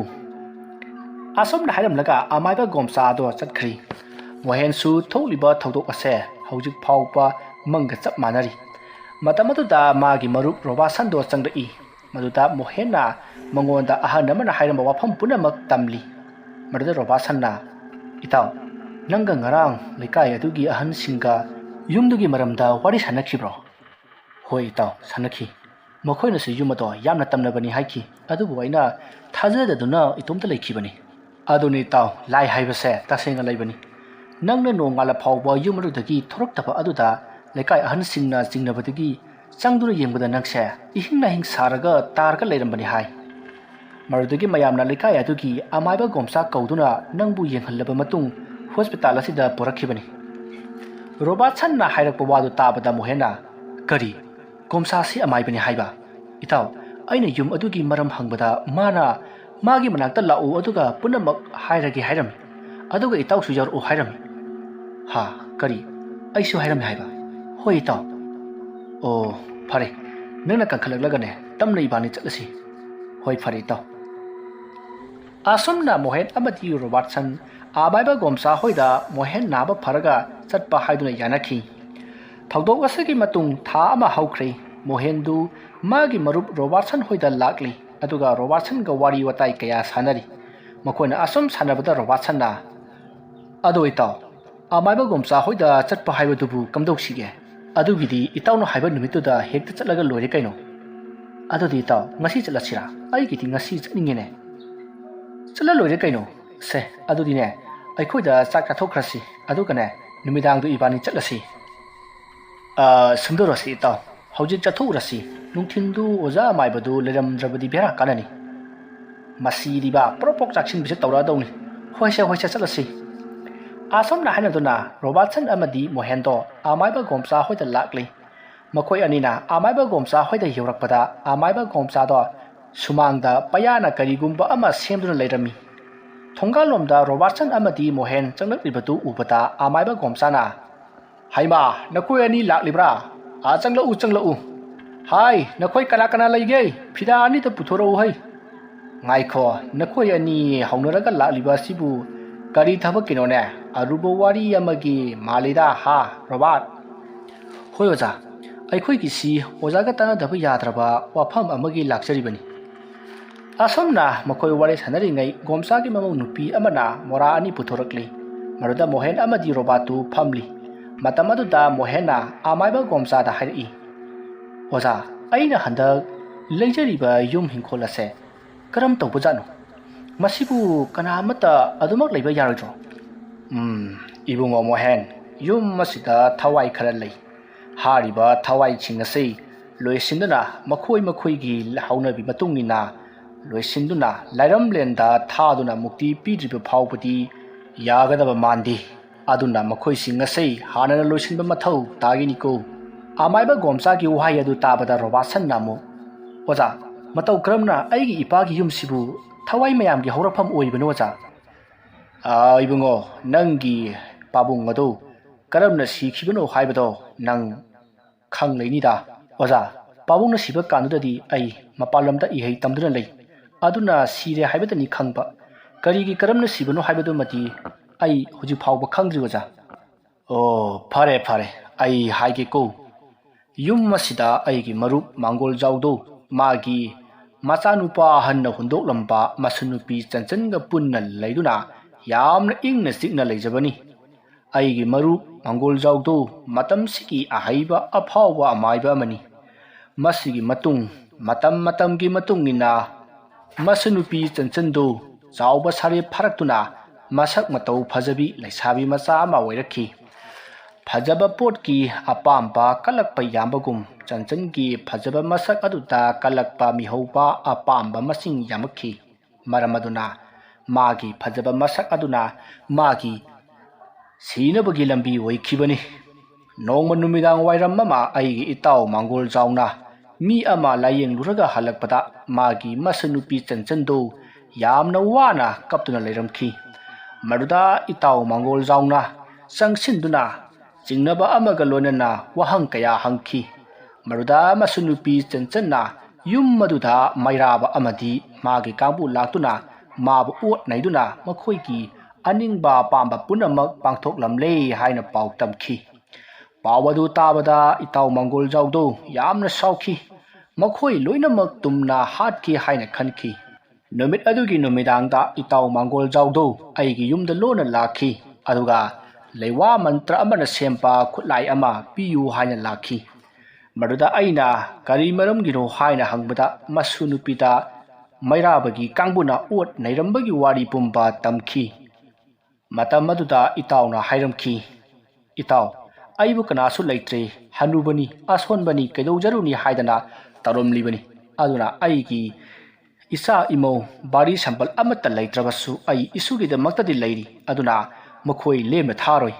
ꯑꯁꯣꯝꯅ ꯍꯥꯏꯔꯝꯂꯒ ꯑꯃꯥꯏꯕ ꯒꯣꯝꯆꯥꯗꯣ ꯆꯠꯈ꯭ꯔꯤ ꯃꯣꯍꯦꯟꯁꯨ ꯊꯣꯛꯂꯤꯕ ꯊꯧꯗꯣꯛ ꯑꯁꯦ ꯍꯧꯖꯤꯛ ꯐꯥꯎꯕ ꯃꯪꯒ ꯆꯞ ꯃꯥꯟꯅꯔꯤ ꯃꯇꯝ ꯑꯗꯨꯗ ꯃꯥꯒꯤ ꯃꯔꯨꯞ ꯔꯣꯕꯥꯁꯟꯗꯣ ꯆꯪꯂꯛꯏ ꯃꯗꯨꯗ ꯃꯣꯍꯦꯟꯅ ꯃꯉꯣꯟꯗ ꯑꯍꯟ ꯑꯃꯅ ꯍꯥꯏꯔꯝꯕ ꯋꯥꯐꯝ ꯄꯨꯝꯅꯃꯛ ꯇꯝꯂꯤ ꯃꯗꯨꯗ ꯔꯣꯕꯥꯁꯟꯅ ꯏꯇꯥꯎ ꯅꯪꯒ ꯉꯔꯥꯡ ꯂꯩꯀꯥꯏ ꯑꯗꯨꯒꯤ ꯑꯍꯟꯁꯤꯡꯒ ꯌꯨꯝꯗꯨꯒꯤ ꯃꯔꯝꯗ ꯋꯥꯔꯤ ꯁꯥꯟꯅꯈꯤꯕ꯭ꯔꯣ ꯍꯣꯏ ꯏꯇꯥꯎ ꯁꯥꯟꯅꯈꯤ ꯃꯈꯣꯏꯅꯁꯨ ꯌꯨꯝ ꯑꯗꯣ ꯌꯥꯝꯅ ꯇꯝꯅꯕꯅꯤ ꯍꯥꯏꯈꯤ ꯑꯗꯨꯕꯨ ꯑꯩꯅ ꯊꯥꯖꯗꯗꯨꯅ ꯏꯇꯣꯝꯇ ꯂꯩꯈꯤꯕꯅꯤ ꯑꯗꯨꯅꯤ ꯏꯇꯥꯎ ꯂꯥꯏ ꯍꯥꯏꯕꯁꯦ ꯇꯁꯦꯡꯅ ꯂꯩꯕꯅꯤ ꯅꯪꯅ ꯅꯣꯡꯉꯥꯜꯂ ꯐꯥꯎꯕ ꯌꯨꯝ ꯑꯗꯨꯗꯒꯤ ꯊꯣꯔꯛꯇꯕ ꯑꯗꯨꯗ ꯂꯩꯀꯥꯏ ꯑꯍꯟꯁꯤꯡꯅ ꯆꯤꯡꯅꯕꯗꯒꯤ ꯆꯪꯗꯨꯅ ꯌꯦꯡꯕꯗ ꯅꯪꯁꯦꯏꯍꯤꯡ ꯅꯥꯍꯤꯡ ꯁꯥꯔꯒ ꯇꯥꯔꯒ ꯂꯩꯔꯝꯕꯅꯤ ꯍꯥꯏ ꯃꯗꯨꯗꯒꯤ ꯃꯌꯥꯝꯅ ꯂꯩꯀꯥꯏ ꯑꯗꯨꯒꯤ ꯑꯃꯥꯏꯕ ꯒꯣꯝꯆꯥ ꯀꯧꯗꯨꯅ ꯅꯪꯕꯨ ꯌꯦꯡꯍꯜꯂꯕ ꯃꯇꯨꯡ ꯍꯣꯁꯄꯤꯇꯥꯜ ꯑꯁꯤꯗ ꯄꯨꯔꯛꯈꯤꯕꯅꯤ ꯔꯣꯕꯥꯠꯁꯟꯅ ꯍꯥꯏꯔꯛꯄ ꯋꯥꯗꯨ ꯇꯥꯕꯗ ꯃꯣꯍꯦꯟꯅ ꯀꯔꯤ ꯒꯣꯝꯆꯥꯁꯤ ꯑꯃꯥꯏꯕꯅꯤ ꯍꯥꯏꯕ ꯏꯇꯥꯎ ꯑꯩꯅ ꯌꯨꯝ ꯑꯗꯨꯒꯤ ꯃꯔꯝ ꯍꯪꯕꯗ ꯃꯥꯅ ꯃꯥꯒꯤ ꯃꯅꯥꯛꯇ ꯂꯥꯛꯎ ꯑꯗꯨꯒ ꯄꯨꯝꯅꯃꯛ ꯍꯥꯏꯔꯒꯦ ꯍꯥꯏꯔꯝꯃꯤ ꯑꯗꯨꯒ ꯏꯇꯥꯎꯁꯨ ꯌꯥꯎꯔꯛꯎ ꯍꯥꯏꯔꯝꯃꯤ ꯍꯥ ꯀꯔꯤ ꯑꯩꯁꯨ ꯍꯥꯏꯔꯝꯃꯤ ꯍꯥꯏꯕ ꯍꯣꯏ ꯏꯇꯥꯎ ꯑꯣ ꯐꯔꯦ ꯅꯪꯅ ꯀꯟꯈꯠꯂꯛꯂꯒꯅꯦ ꯇꯞꯅ ꯏꯕꯥꯅꯤ ꯆꯠꯂꯁꯤ ꯍꯣꯏ ꯐꯔꯦ ꯏꯇꯥꯎ ꯑꯁꯨꯝꯅ ꯃꯣꯍꯦꯟ ꯑꯃꯗꯤ ꯔꯣꯕꯥꯠꯁꯟ ꯑꯃꯥꯏꯕ ꯒꯣꯝꯆꯥ ꯍꯣꯏꯗ ꯃꯣꯍꯦꯟ ꯅꯥꯕ ꯐꯔꯒ ꯆꯠꯄ ꯍꯥꯏꯗꯨꯅ ꯌꯥꯅꯈꯤ ꯊꯧꯗꯣꯛ ꯑꯁꯤꯒꯤ ꯃꯇꯨꯡ ꯊꯥ ꯑꯃ ꯍꯧꯈ꯭ꯔꯦ ꯃꯣꯍꯦꯟꯗꯨ ꯃꯥꯒꯤ ꯃꯔꯨꯞ ꯔꯣꯕꯥꯠꯁꯟ ꯍꯣꯏꯗ ꯂꯥꯛꯂꯤ ꯑꯗꯨꯒ ꯔꯣꯕꯥꯠꯁꯟꯒ ꯋꯥꯔꯤ ꯋꯥꯇꯥꯏ ꯀꯌꯥ ꯁꯥꯟꯅꯔꯤ ꯃꯈꯣꯏꯅ ꯑꯁꯨꯝ ꯁꯥꯟꯅꯕꯗ ꯔꯣꯕꯥꯠꯁꯟꯅ ꯑꯗꯣ ꯏꯇꯥꯎ ꯑꯃꯥꯏꯕ ꯒꯣꯝꯆꯥ ꯍꯣꯏꯗ ꯆꯠꯄ ꯍꯥꯏꯕꯗꯨꯕꯨ ꯀꯝꯗꯧꯁꯤꯒꯦ ꯑꯗꯨꯒꯤꯗꯤ ꯏꯇꯥꯎꯅ ꯍꯥꯏꯕ ꯅꯨꯃꯤꯠꯇꯨꯗ ꯍꯦꯛꯇ ꯆꯠꯂꯒ ꯂꯣꯏꯔꯦ ꯀꯩꯅꯣ ꯑꯗꯨꯗꯤ ꯏꯇꯥꯎ ꯉꯁꯤ ꯆꯠꯂꯁꯤꯔꯥ ꯑꯩꯒꯤꯗꯤ ꯉꯁꯤ ꯆꯠꯅꯤꯡꯉꯦꯅꯦ ꯆꯠꯂ ꯂꯣꯏꯔꯦ ꯀꯩꯅꯣ ꯁꯦ ꯑꯗꯨꯗꯤꯅꯦ ꯑꯩꯈꯣꯏꯗ ꯆꯥꯛ ꯆꯥꯊꯣꯛꯈ꯭ꯔꯁꯤ ꯑꯗꯨꯒꯅꯦ ꯅꯨꯃꯤꯗꯥꯡꯗꯨ ꯏꯕꯥꯅꯤ ꯆꯠꯂꯁꯤ ꯁꯨꯝꯗꯧꯔꯁꯤ ꯏꯇꯥꯎ ꯍꯧꯖꯤꯛ ꯆꯠꯊꯣꯛꯎꯔꯁꯤ ꯅꯨꯡꯊꯤꯟꯗꯨ ꯑꯣꯖꯥ ꯑꯃꯥꯏꯕꯗꯨ ꯂꯩꯔꯝꯗ꯭ꯔꯕꯗꯤ ꯕꯦꯔꯥ ꯀꯥꯟꯅꯅꯤ ꯃꯁꯤꯗꯤꯕ ꯄ꯭ꯔꯣꯛ ꯆꯥꯛꯁꯤꯟꯕꯁꯦ ꯇꯧꯔꯛꯑꯗꯧꯅꯤ ꯍꯣꯏꯁꯦ ꯆꯠꯂꯁꯤ ꯑꯁꯣꯝꯅ ꯍꯥꯏꯅꯗꯨꯅ ꯔꯣꯕꯥꯠꯁꯟ ꯑꯃꯗꯤ ꯃꯣꯍꯦꯟꯗꯣ ꯑꯃꯥꯏꯕ ꯒꯣꯝꯆꯥ ꯍꯣꯏꯗ ꯂꯥꯛꯂꯤ ꯃꯈꯣꯏ ꯑꯅꯤꯅ ꯑꯃꯥꯏꯕ ꯒꯣꯝꯆꯥ ꯍꯣꯏꯗ ꯌꯧꯔꯛꯄꯗ ꯑꯃꯥꯏꯕ ꯒꯣꯝꯆꯥꯗꯣ ꯁꯨꯃꯥꯡꯗ ꯄꯌꯥꯅ ꯀꯔꯤꯒꯨꯝꯕ ꯑꯃ ꯁꯦꯝꯗꯨꯅ ꯂꯩꯔꯝꯃꯤ ꯊꯣꯡꯒꯥꯜꯂꯣꯝꯗ ꯔꯣꯕꯥꯠꯁꯟ ꯑꯃꯗꯤ ꯃꯣꯍꯦꯟ ꯆꯪꯂꯛꯂꯤꯕꯗꯨ ꯎꯕꯗ ꯑꯃꯥꯏꯕ ꯒꯣꯝꯆꯥꯅ ꯍꯩꯃꯥ ꯅꯈꯣꯏ ꯑꯅꯤ ꯂꯥꯛꯂꯤꯕ꯭ꯔꯥ ꯆꯪꯂꯛꯎ ꯍꯥꯏ ꯅꯈꯣꯏ ꯀꯅꯥ ꯀꯅꯥ ꯂꯩꯒꯦ ꯐꯤꯗꯥ ꯑꯅꯤꯗ ꯄꯨꯊꯣꯔꯛꯎ ꯍꯩ ꯉꯥꯏꯈꯣ ꯅꯈꯣꯏ ꯑꯅꯤ ꯍꯧꯅꯔꯒ ꯂꯥꯛꯂꯤꯕ ꯑꯁꯤꯕꯨ ꯀꯔꯤ ꯊꯕꯛꯀꯤꯅꯣꯅꯦ ꯑꯔꯨꯕ ꯋꯥꯔꯤ ꯑꯃꯒꯤ ꯃꯥꯜꯂꯤꯗ ꯍꯥ ꯔꯣꯕꯥꯠ ꯍꯣꯏ ꯑꯣꯖꯥ ꯑꯩꯈꯣꯏꯒꯤꯁꯤ ꯑꯣꯖꯥꯒ ꯇꯥꯟꯅꯗꯕ ꯌꯥꯗ꯭ꯔꯕ ꯋꯥꯐꯝ ꯑꯃꯒꯤ ꯂꯥꯛꯆꯔꯤꯕꯅꯤ ꯑꯁꯣꯝꯅ ꯃꯈꯣꯏ ꯋꯥꯔꯤ ꯁꯥꯟꯅꯔꯤꯉꯩ ꯒꯣꯝꯆꯥꯒꯤ ꯃꯃꯧ ꯅꯨꯄꯤ ꯑꯃꯅ ꯃꯣꯔꯥ ꯑꯅꯤ ꯄꯨꯊꯣꯔꯛꯂꯤ ꯃꯗꯨꯗ ꯃꯣꯍꯦꯟ ꯑꯃꯗꯤ ꯔꯣꯕꯥꯠꯇꯨ ꯐꯝꯂꯤ ꯃꯇꯝ ꯑꯗꯨꯗ ꯃꯣꯍꯦꯟꯅ ꯑꯃꯥꯏꯕ ꯒꯣꯝꯆꯥꯗ ꯍꯥꯏꯔꯛꯏ ꯑꯣꯖꯥ ꯑꯩꯅ ꯍꯟꯗꯛ ꯂꯩꯖꯔꯤꯕ ꯌꯨꯝ ꯍꯤꯡꯈꯣꯜ ꯑꯁꯦ ꯀꯔꯝ ꯇꯧꯕꯖꯥꯠꯅꯣ ꯃꯁꯤꯕꯨ ꯀꯅꯥ ꯑꯃꯠꯇ ꯑꯗꯨꯃꯛ ꯂꯩꯕ ꯌꯥꯔꯣꯏꯗ꯭ꯔꯣ ꯏꯕꯨꯡꯉꯣ ꯃꯣꯍꯦꯟ ꯌꯨꯝ ꯑꯁꯤꯗ ꯊꯋꯥꯏ ꯈꯔ ꯂꯩ ꯍꯥꯏꯔꯤꯕ ꯊꯋꯥꯏꯁꯤꯡ ꯑꯁꯤ ꯂꯣꯏꯁꯤꯟꯗꯨꯅ ꯃꯈꯣꯏꯒꯤ ꯍꯧꯅꯕꯤ ꯃꯇꯨꯡ ꯏꯟꯅ ꯂꯣꯏꯁꯤꯟꯗꯨꯅ ꯂꯥꯏꯔꯝꯂꯦꯟꯗ ꯊꯥꯗꯨꯅ ꯃꯨꯛꯇꯤ ꯄꯤꯗ꯭ꯔꯤꯕ ꯐꯥꯎꯕꯗꯤ ꯌꯥꯒꯗꯕ ꯃꯥꯟꯗꯦ ꯑꯗꯨꯅ ꯃꯈꯣꯏꯁꯤꯡ ꯑꯁꯤ ꯍꯥꯟꯅꯅ ꯂꯣꯏꯁꯤꯟꯕ ꯃꯊꯧ ꯇꯥꯒꯤꯅꯤꯀꯣ ꯑꯃꯥꯏꯕ ꯒꯣꯝꯆꯥꯒꯤ ꯋꯥꯍꯩ ꯑꯗꯨ ꯇꯥꯕꯗ ꯔꯣꯕꯥꯠꯁꯟꯅ ꯑꯃꯨꯛ ꯑꯣꯖꯥ ꯃꯇꯧ ꯀꯔꯝꯅ ꯑꯩꯒꯤ ꯏꯄꯥꯒꯤ ꯌꯨꯝꯁꯤꯕꯨ ꯊꯋꯥꯏ ꯃꯌꯥꯝꯒꯤ ꯍꯧꯔꯛꯐꯝ ꯑꯣꯏꯕꯅꯣ ꯑꯣꯖꯥ ꯏꯕꯨꯡꯉꯣ ꯅꯪꯒꯤ ꯄꯥꯕꯨꯡ ꯑꯗꯨ ꯀꯔꯝꯅ ꯁꯤꯈꯤꯕꯅꯣ ꯍꯥꯏꯕꯗꯣ ꯅꯪ ꯈꯪꯂꯩꯅꯤꯗ ꯑꯣꯖꯥ ꯄꯥꯕꯨꯡꯅ ꯁꯤꯕ ꯀꯥꯟꯗꯨꯗꯗꯤ ꯑꯩ ꯃꯄꯥꯟꯂꯝꯗ ꯏꯍꯩ ꯇꯝꯗꯨꯅ ꯂꯩ ꯑꯗꯨꯅ ꯁꯤꯔꯦ ꯍꯥꯏꯕꯗꯅꯤ ꯈꯪꯕ ꯀꯔꯤꯒꯤ ꯀꯔꯝꯅ ꯁꯤꯕꯅꯣ ꯍꯥꯏꯕꯗꯨꯃꯗꯤ ꯑꯩ ꯍꯧꯖꯤꯛ ꯐꯥꯎꯕ ꯈꯪꯗ꯭ꯔꯤ ꯑꯣꯖꯥ ꯑꯣ ꯐꯔꯦ ꯑꯩ ꯍꯥꯏꯒꯦꯀꯣ ꯌꯨꯝ ꯑꯁꯤꯗ ꯑꯩꯒꯤ ꯃꯔꯨꯞ ꯃꯥꯡꯒꯣꯜꯖꯥꯎꯗꯣ ꯃꯥꯒꯤ ꯃꯆꯥꯅꯨꯄꯥ ꯑꯍꯟꯅ ꯍꯨꯟꯗꯣꯛꯂꯝꯕ ꯃꯁꯨꯅꯨꯄꯤ ꯆꯟꯆꯟꯒ ꯄꯨꯟꯅ ꯂꯩꯗꯨꯅ ꯌꯥꯝꯅ ꯏꯪꯅ ꯆꯤꯛꯅ ꯂꯩꯖꯕꯅꯤ ꯑꯩꯒꯤ ꯃꯔꯨꯞ ꯃꯥꯡꯒꯣꯜꯖꯥꯎꯗꯣ ꯃꯇꯝꯁꯤꯒꯤ ꯑꯍꯩꯕ ꯑꯐꯥꯎꯕ ꯑꯃꯥꯏꯕ ꯑꯃꯅꯤ ꯃꯁꯤꯒꯤ ꯃꯇꯨꯡ ꯃꯇꯝꯒꯤ ꯃꯇꯨꯡ ꯏꯟꯅ ꯃꯁꯨꯅꯨꯄꯤ ꯆꯟꯆꯟꯗꯣ ꯆꯥꯎꯕ ꯁꯥꯔꯦꯞ ꯐꯥꯔꯛꯇꯨꯅ ꯃꯁꯛ ꯃꯇꯧ ꯐꯖꯕꯤ ꯂꯩꯁꯥꯕꯤ ꯃꯆꯥ ꯑꯃ ꯑꯣꯏꯔꯛꯈꯤ ꯐꯖꯕ ꯄꯣꯠꯀꯤ ꯑꯄꯥꯝꯕ ꯀꯜꯂꯛꯄ ꯌꯥꯝꯕꯒꯨꯝ ꯆꯟꯆꯟꯒꯤ ꯐꯖꯕ ꯃꯁꯛ ꯑꯗꯨꯗ ꯀꯜꯂꯛꯄ ꯃꯤꯍꯧꯕ ꯑꯄꯥꯝꯕ ꯃꯁꯤꯡ ꯌꯥꯝꯃꯛꯈꯤ ꯃꯔꯝ ꯑꯗꯨꯅ ꯃꯥꯒꯤ ꯐꯖꯕ ꯃꯁꯛ ꯑꯗꯨꯅ ꯃꯥꯒꯤ ꯁꯤꯅꯕꯒꯤ ꯂꯝꯕꯤ ꯑꯣꯏꯈꯤꯕꯅꯤ ꯅꯣꯡꯃ ꯅꯨꯃꯤꯗꯥꯡ ꯋꯥꯏꯔꯝ ꯑꯃ ꯑꯩꯒꯤ ꯏꯇꯥꯎ ꯃꯥꯡꯒꯣꯜꯖꯥꯎꯅ ꯃꯤ ꯑꯃ ꯂꯥꯌꯦꯡꯂꯨꯔꯒ ꯍꯜꯂꯛꯄꯗ ꯃꯥꯒꯤ ꯃꯁꯨꯅꯨꯄꯤ ꯆꯟꯆꯟꯗꯣ ꯌꯥꯝꯅ ꯋꯥꯅ ꯀꯞꯇꯨꯅ ꯂꯩꯔꯝꯈꯤ ꯃꯗꯨꯗ ꯏꯇꯥꯎ ꯃꯥꯡꯒꯣꯜꯖꯥꯎꯅ ꯆꯪꯁꯤꯟꯗꯨꯅ ꯆꯤꯡꯅꯕ ꯑꯃꯒ ꯂꯣꯏꯅꯅ ꯋꯥꯍꯪ ꯀꯌꯥ ꯍꯪꯈꯤ ꯃꯗꯨꯗ ꯃꯁꯨꯅꯨꯄꯤ ꯆꯟꯆꯟꯅ ꯌꯨꯝ ꯃꯗꯨꯗ ꯃꯩꯔꯥꯕ ꯑꯃꯗꯤ ꯃꯥꯒꯤ ꯀꯥꯡꯕꯨ ꯂꯥꯛꯇꯨꯅ ꯃꯥꯕꯨ ꯑꯣꯠ ꯅꯩꯗꯨꯅ ꯃꯈꯣꯏꯒꯤ ꯑꯅꯤꯡꯕ ꯑꯄꯥꯝꯕ ꯄꯨꯝꯅꯃꯛ ꯄꯥꯡꯊꯣꯛꯂꯝꯂꯦ ꯍꯥꯏꯅ ꯄꯥꯎ ꯇꯝꯈꯤ꯫ ꯄꯥꯎ ꯑꯗꯨ ꯇꯥꯕꯗ ꯏꯇꯥꯎ ꯃꯪꯒꯣꯜꯖꯥꯎꯗꯣ ꯌꯥꯝꯅ ꯁꯥꯎꯈꯤ꯫ ꯃꯈꯣꯏ ꯂꯣꯏꯅꯃꯛ ꯇꯨꯝꯅ ꯍꯥꯠꯈꯤ ꯍꯥꯏꯅ ꯈꯟꯈꯤ꯫ ꯅꯨꯃꯤꯠ ꯑꯗꯨꯒꯤ ꯅꯨꯃꯤꯗꯥꯡꯗ ꯏꯇꯥꯎ ꯃꯪꯒꯣꯜꯖꯥꯎꯗꯣ ꯑꯩꯒꯤ ꯌꯨꯝꯗ ꯂꯣꯟꯅ ꯂꯥꯛꯈꯤ, ꯑꯗꯨꯒ ꯂꯩꯋꯥ ꯃꯟꯇ꯭ꯔ ꯑꯃꯅ ꯁꯦꯝꯕ ꯈꯨꯠꯂꯥꯏ ꯑꯃ ꯄꯤꯌꯨ ꯍꯥꯏꯅ ꯂꯥꯛꯈꯤ꯫ ꯃꯗꯨꯗ ꯑꯩꯅ ꯀꯔꯤ ꯃꯔꯝꯒꯤꯅꯣ ꯍꯥꯏꯅ ꯍꯪꯕꯗ ꯃꯁꯨ ꯅꯨꯄꯤꯗ ꯃꯩꯔꯥꯕꯒꯤ ꯀꯥꯡꯕꯨꯅ ꯑꯣꯠ ꯅꯩꯔꯝꯕꯒꯤ ꯋꯥꯔꯤ ꯄꯨꯝꯕ ꯇꯝꯈꯤ꯫ ꯃꯇꯝ ꯑꯗꯨꯗ ꯏꯇꯥꯎꯅ ꯍꯥꯏꯔꯝꯈꯤ, ꯏꯇꯥꯎ, ꯑꯩꯕꯨ ꯀꯅꯥꯁꯨ ꯂꯩꯇ꯭ꯔꯦ, ꯍꯅꯨꯕꯅꯤ, ꯑꯁꯣꯟꯕꯅꯤ, ꯀꯩꯗꯧꯖꯔꯨꯅꯤ ꯍꯥꯏꯗꯅ ꯇꯧꯔꯝꯂꯤꯕꯅꯤ꯫ ꯑꯗꯨꯅ ꯑꯩꯒꯤ ꯏꯆꯥ ꯏꯃꯧ ꯕꯥꯔꯤ ꯁꯝꯕꯜ ꯑꯃꯠꯇ ꯂꯩꯇ꯭ꯔꯕꯁꯨ ꯑꯩ ꯏꯁꯨꯒꯤꯗꯃꯛꯇꯗꯤ ꯂꯩꯔꯤ, ꯑꯗꯨꯅ ꯃꯈꯣꯏ ꯂꯦꯝꯅ ꯊꯥꯔꯣꯏ꯫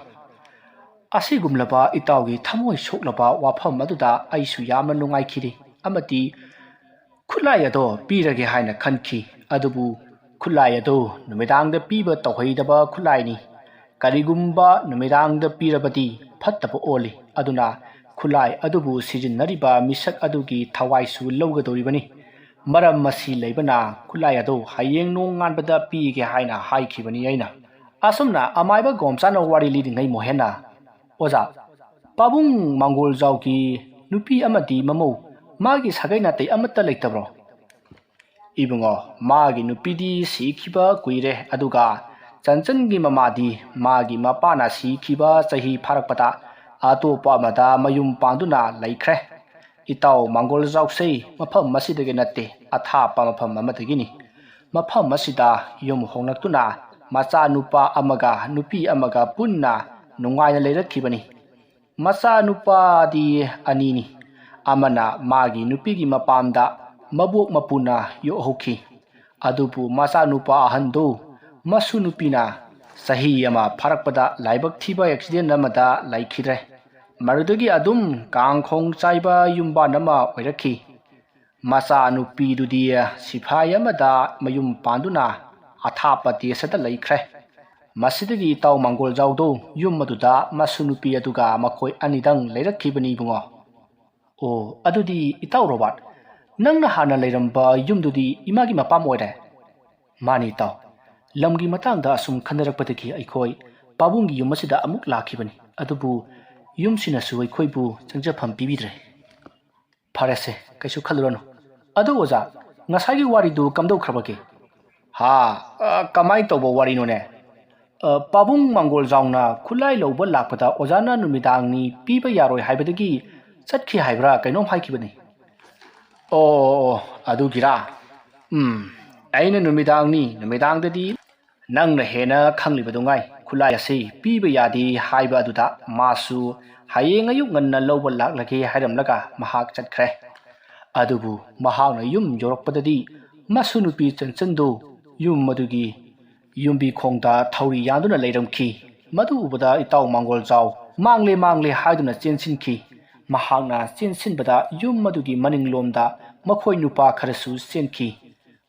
ꯑꯁꯤꯒꯨꯝꯂꯕ ꯏꯇꯥꯎꯒꯤ ꯊꯃꯣꯏ ꯁꯣꯛꯂꯕ ꯋꯥꯐꯝ ꯑꯗꯨꯗ ꯑꯩꯁꯨ ꯌꯥꯝꯅ ꯅꯨꯡꯉꯥꯏꯈꯤꯗꯦ, ꯑꯃꯗꯤ ꯈꯨꯠꯂꯥꯏ ꯑꯗꯣ ꯄꯤꯔꯒꯦ ꯍꯥꯏꯅ ꯈꯟꯈꯤ꯫ ꯑꯗꯨꯕꯨ ꯈꯨꯠꯂꯥꯏ ꯑꯗꯣ ꯅꯨꯃꯤꯗꯥꯡꯗ ꯄꯤꯕ ꯇꯧꯍꯩꯗꯕ ꯈꯨꯠꯂꯥꯏꯅꯤ꯫ ꯀꯔꯤꯒꯨꯝꯕ ꯅꯨꯃꯤꯗꯥꯡꯗ ꯄꯤꯔꯕꯗꯤ ꯐꯠꯇꯕ ꯑꯣꯜꯂꯤ, ꯑꯗꯨꯅ ꯈꯨꯠꯂꯥꯏ ꯑꯗꯨꯕꯨ ꯁꯤꯖꯤꯟꯅꯔꯤꯕ ꯃꯤꯁꯛ ꯑꯗꯨꯒꯤ ꯊꯋꯥꯏꯁꯨ ꯂꯧꯒꯗꯧꯔꯤꯕꯅꯤ꯫ ꯃꯔꯝ ꯑꯁꯤ ꯂꯩꯕꯅ ꯈꯨꯠꯂꯥꯏ ꯑꯗꯣ ꯍꯌꯦꯡ ꯅꯣꯡꯉꯥꯟꯕꯗ ꯄꯤꯒꯦ ꯍꯥꯏꯅ ꯍꯥꯏꯈꯤꯕꯅꯤ ꯑꯩꯅ꯫ ꯑꯁꯨꯝꯅ ꯑꯃꯥꯏꯕ ꯒꯣꯝꯆꯥꯅ ꯋꯥꯔꯤ ꯂꯤꯔꯤꯉꯩ ꯃꯣꯍꯦꯟꯅ, ꯑꯣꯖꯥ, ꯄꯥꯕꯨꯡ ꯃꯪꯒꯣꯜꯖꯥꯎꯒꯤ ꯅꯨꯄꯤ ꯑꯃꯗꯤ ꯃꯃꯧ, ꯃꯥꯒꯤ ꯁꯥꯒꯩ ꯅꯥꯇꯩ ꯑꯃꯠꯇ ꯂꯩꯇꯕ꯭ꯔꯣ? ꯏꯕꯨꯡꯉꯣ, ꯃꯥꯒꯤ ꯅꯨꯄꯤꯗꯤ ꯁꯤꯈꯤꯕ ꯀꯨꯏꯔꯦ, ꯑꯗꯨꯒ ꯆꯟꯆꯟꯒꯤ ꯃꯃꯥꯗꯤ ꯃꯥꯒꯤ ꯃꯄꯥꯅ ꯁꯤꯈꯤꯕ ꯆꯍꯤ ꯐꯥꯔꯛꯄꯗ ꯑꯇꯣꯞꯄ ꯑꯃꯗ ꯃꯌꯨꯝ ꯄꯥꯟꯗꯨꯅ ꯂꯩꯈ꯭ꯔꯦ꯫ ꯏꯇꯥꯎ ꯃꯪꯒꯣꯜꯖꯥꯎꯁꯦ ꯃꯐꯝ ꯑꯁꯤꯗꯒꯤ ꯅꯠꯇꯦ, ꯑꯊꯥꯞꯄ ꯃꯐꯝ ꯑꯃꯗꯒꯤꯅꯤ꯫ ꯃꯐꯝ ꯑꯁꯤꯗ ꯌꯨꯝ ꯍꯣꯡꯂꯛꯇꯨꯅ ꯃꯆꯥꯅꯨꯄꯥ ꯑꯃꯒ ꯅꯨꯄꯤ ꯑꯃꯒ ꯄꯨꯟꯅ ꯅꯨꯡꯉꯥꯏꯅ ꯂꯩꯔꯛꯈꯤꯕꯅꯤ꯫ ꯃꯆꯥꯅꯨꯄꯥꯗꯤ ꯑꯅꯤꯅꯤ꯫ ꯑꯃꯅ ꯃꯥꯒꯤ ꯅꯨꯄꯤꯒꯤ ꯃꯄꯥꯝꯗ ꯃꯕꯣꯛ ꯃꯄꯨꯅ ꯌꯣꯛꯍꯧꯈꯤ, ꯑꯗꯨꯕꯨ ꯃꯆꯥꯅꯨꯄꯥ ꯑꯍꯟꯗꯨ ꯃꯁꯨ ꯅꯨꯄꯤꯅ ꯆꯍꯤ ꯑꯃ ꯐꯥꯔꯛꯄꯗ ꯂꯥꯏꯕꯛ ꯊꯤꯕ ꯑꯦꯛꯁꯤꯗꯦꯟ ꯑꯃꯗ ꯂꯩꯈꯤꯗ꯭ꯔꯦ꯫ ꯃꯗꯨꯗꯒꯤ ꯑꯗꯨꯝ ꯀꯥꯡꯈꯣꯡ ꯆꯥꯏꯕ ꯌꯨꯝꯕꯥꯟ ꯑꯃ ꯑꯣꯏꯔꯛꯈꯤ꯫ ꯃꯆꯥꯅꯨꯄꯤꯗꯨꯗꯤ ꯁꯤꯐꯥꯏ ꯑꯃꯗ ꯃꯌꯨꯝ ꯄꯥꯟꯗꯨꯅ ꯑꯊꯥꯞꯄ ꯗꯦꯁꯇ ꯂꯩꯈ꯭ꯔꯦ꯫ ꯃꯁꯤꯗꯒꯤ ꯏꯇꯥꯎ ꯃꯪꯒꯣꯜꯖꯥꯎꯗꯣ ꯌꯨꯝ ꯑꯗꯨꯗ ꯃꯁꯨ ꯅꯨꯄꯤ ꯑꯗꯨꯒ ꯃꯈꯣꯏ ꯑꯅꯤꯗꯪ ꯂꯩꯔꯛꯈꯤꯕꯅꯤ ꯏꯕꯨꯡꯉꯣ꯫ ꯑꯣ, ꯑꯗꯨꯗꯤ ꯏꯇꯥꯎ ꯔꯣꯕꯥꯔꯠ, ꯅꯪꯅ ꯍꯥꯟꯅ ꯂꯩꯔꯝꯕ ꯌꯨꯝꯗꯨꯗꯤ ꯏꯃꯥꯒꯤ ꯃꯄꯥꯝ ꯑꯣꯏꯔꯦ? ꯃꯥꯅꯤ ꯏꯇꯥꯎ, ꯂꯝꯒꯤ ꯃꯇꯥꯡꯗ ꯑꯁꯨꯝ ꯈꯟꯅꯔꯛꯄꯗꯒꯤ ꯑꯩꯈꯣꯏ ꯄꯥꯕꯨꯡꯒꯤ ꯌꯨꯝ ꯑꯁꯤꯗ ꯑꯃꯨꯛ ꯂꯥꯛꯈꯤꯕꯅꯤ, ꯑꯗꯨꯕꯨ ꯌꯨꯝꯁꯤꯅꯁꯨ ꯑꯩꯈꯣꯏꯕꯨ ꯆꯪꯖꯐꯝ ꯄꯤꯕꯤꯗ꯭ꯔꯦ꯫ ꯐꯔꯦꯁꯦ, ꯀꯩꯁꯨ ꯈꯜꯂꯨꯔꯅꯨ꯫ ꯑꯗꯣ ꯑꯣꯖꯥ, ꯉꯁꯥꯏꯒꯤ ꯋꯥꯔꯤꯗꯨ ꯀꯝꯗꯧꯈ꯭ꯔꯕꯒꯦ? ꯀꯃꯥꯏꯅ ꯇꯧꯕ ꯋꯥꯔꯤꯅꯣꯅꯦ? ꯄꯥꯕꯨꯡ ꯃꯪꯒꯣꯜꯖꯥꯎꯅ ꯈꯨꯠꯂꯥꯏ ꯂꯧꯕ ꯂꯥꯛꯄꯗ ꯑꯣꯖꯥꯅ ꯅꯨꯃꯤꯗꯥꯡꯅꯤ ꯄꯤꯕ ꯌꯥꯔꯣꯏ ꯍꯥꯏꯕꯗꯒꯤ ꯆꯠꯈꯤ ꯍꯥꯏꯕ꯭ꯔꯥ ꯀꯩꯅꯣꯝ ꯍꯥꯏꯈꯤꯕꯅꯤ꯫ ꯑꯣ, ꯑꯗꯨꯒꯤꯔꯥ? ꯑꯩꯅ ꯅꯨꯃꯤꯗꯥꯡꯗꯗꯤ ꯅꯪꯅ ꯍꯦꯟꯅ ꯈꯪꯂꯤꯕꯗꯨꯉꯥꯏ ꯈꯨꯠꯂꯥꯏ ꯑꯁꯤ ꯄꯤꯕ ꯌꯥꯗꯦ ꯍꯥꯏꯕ ꯑꯗꯨꯗ ꯃꯥꯁꯨ ꯍꯌꯦꯡ ꯑꯌꯨꯛ ꯉꯟꯅ ꯂꯧꯕ ꯂꯥꯛꯂꯒꯦ ꯍꯥꯏꯔꯝꯂꯒ ꯃꯍꯥꯛ ꯆꯠꯈ꯭ꯔꯦ꯫ ꯑꯗꯨꯕꯨ ꯃꯍꯥꯛꯅ ꯌꯨꯝ ꯌꯧꯔꯛꯄꯗꯗꯤ ꯃꯁꯨ ꯅꯨꯄꯤ ꯆꯟꯆꯟꯗꯨ ꯌꯨꯝ ꯑꯗꯨꯒꯤ ꯌꯨꯝꯕꯤꯈꯣꯡꯗ ꯊꯧꯔꯤ ꯌꯥꯟꯗꯨꯅ ꯂꯩꯔꯝꯈꯤ꯫ ꯃꯗꯨ ꯎꯕꯗ ꯏꯇꯥꯎ ꯃꯪꯒꯣꯜꯖꯥꯎ ꯃꯥꯡꯂꯦ ꯍꯥꯏꯗꯨꯅ ꯆꯦꯟꯁꯤꯟꯈꯤ꯫ ꯃꯍꯥꯛꯅ ꯆꯦꯟꯁꯤꯟꯕꯗ ꯌꯨꯝ ꯑꯗꯨꯒꯤ ꯃꯅꯤꯡꯂꯣꯝꯗ ꯃꯈꯣꯏ ꯅꯨꯄꯥ ꯈꯔꯁꯨ ꯆꯦꯟꯈꯤ꯫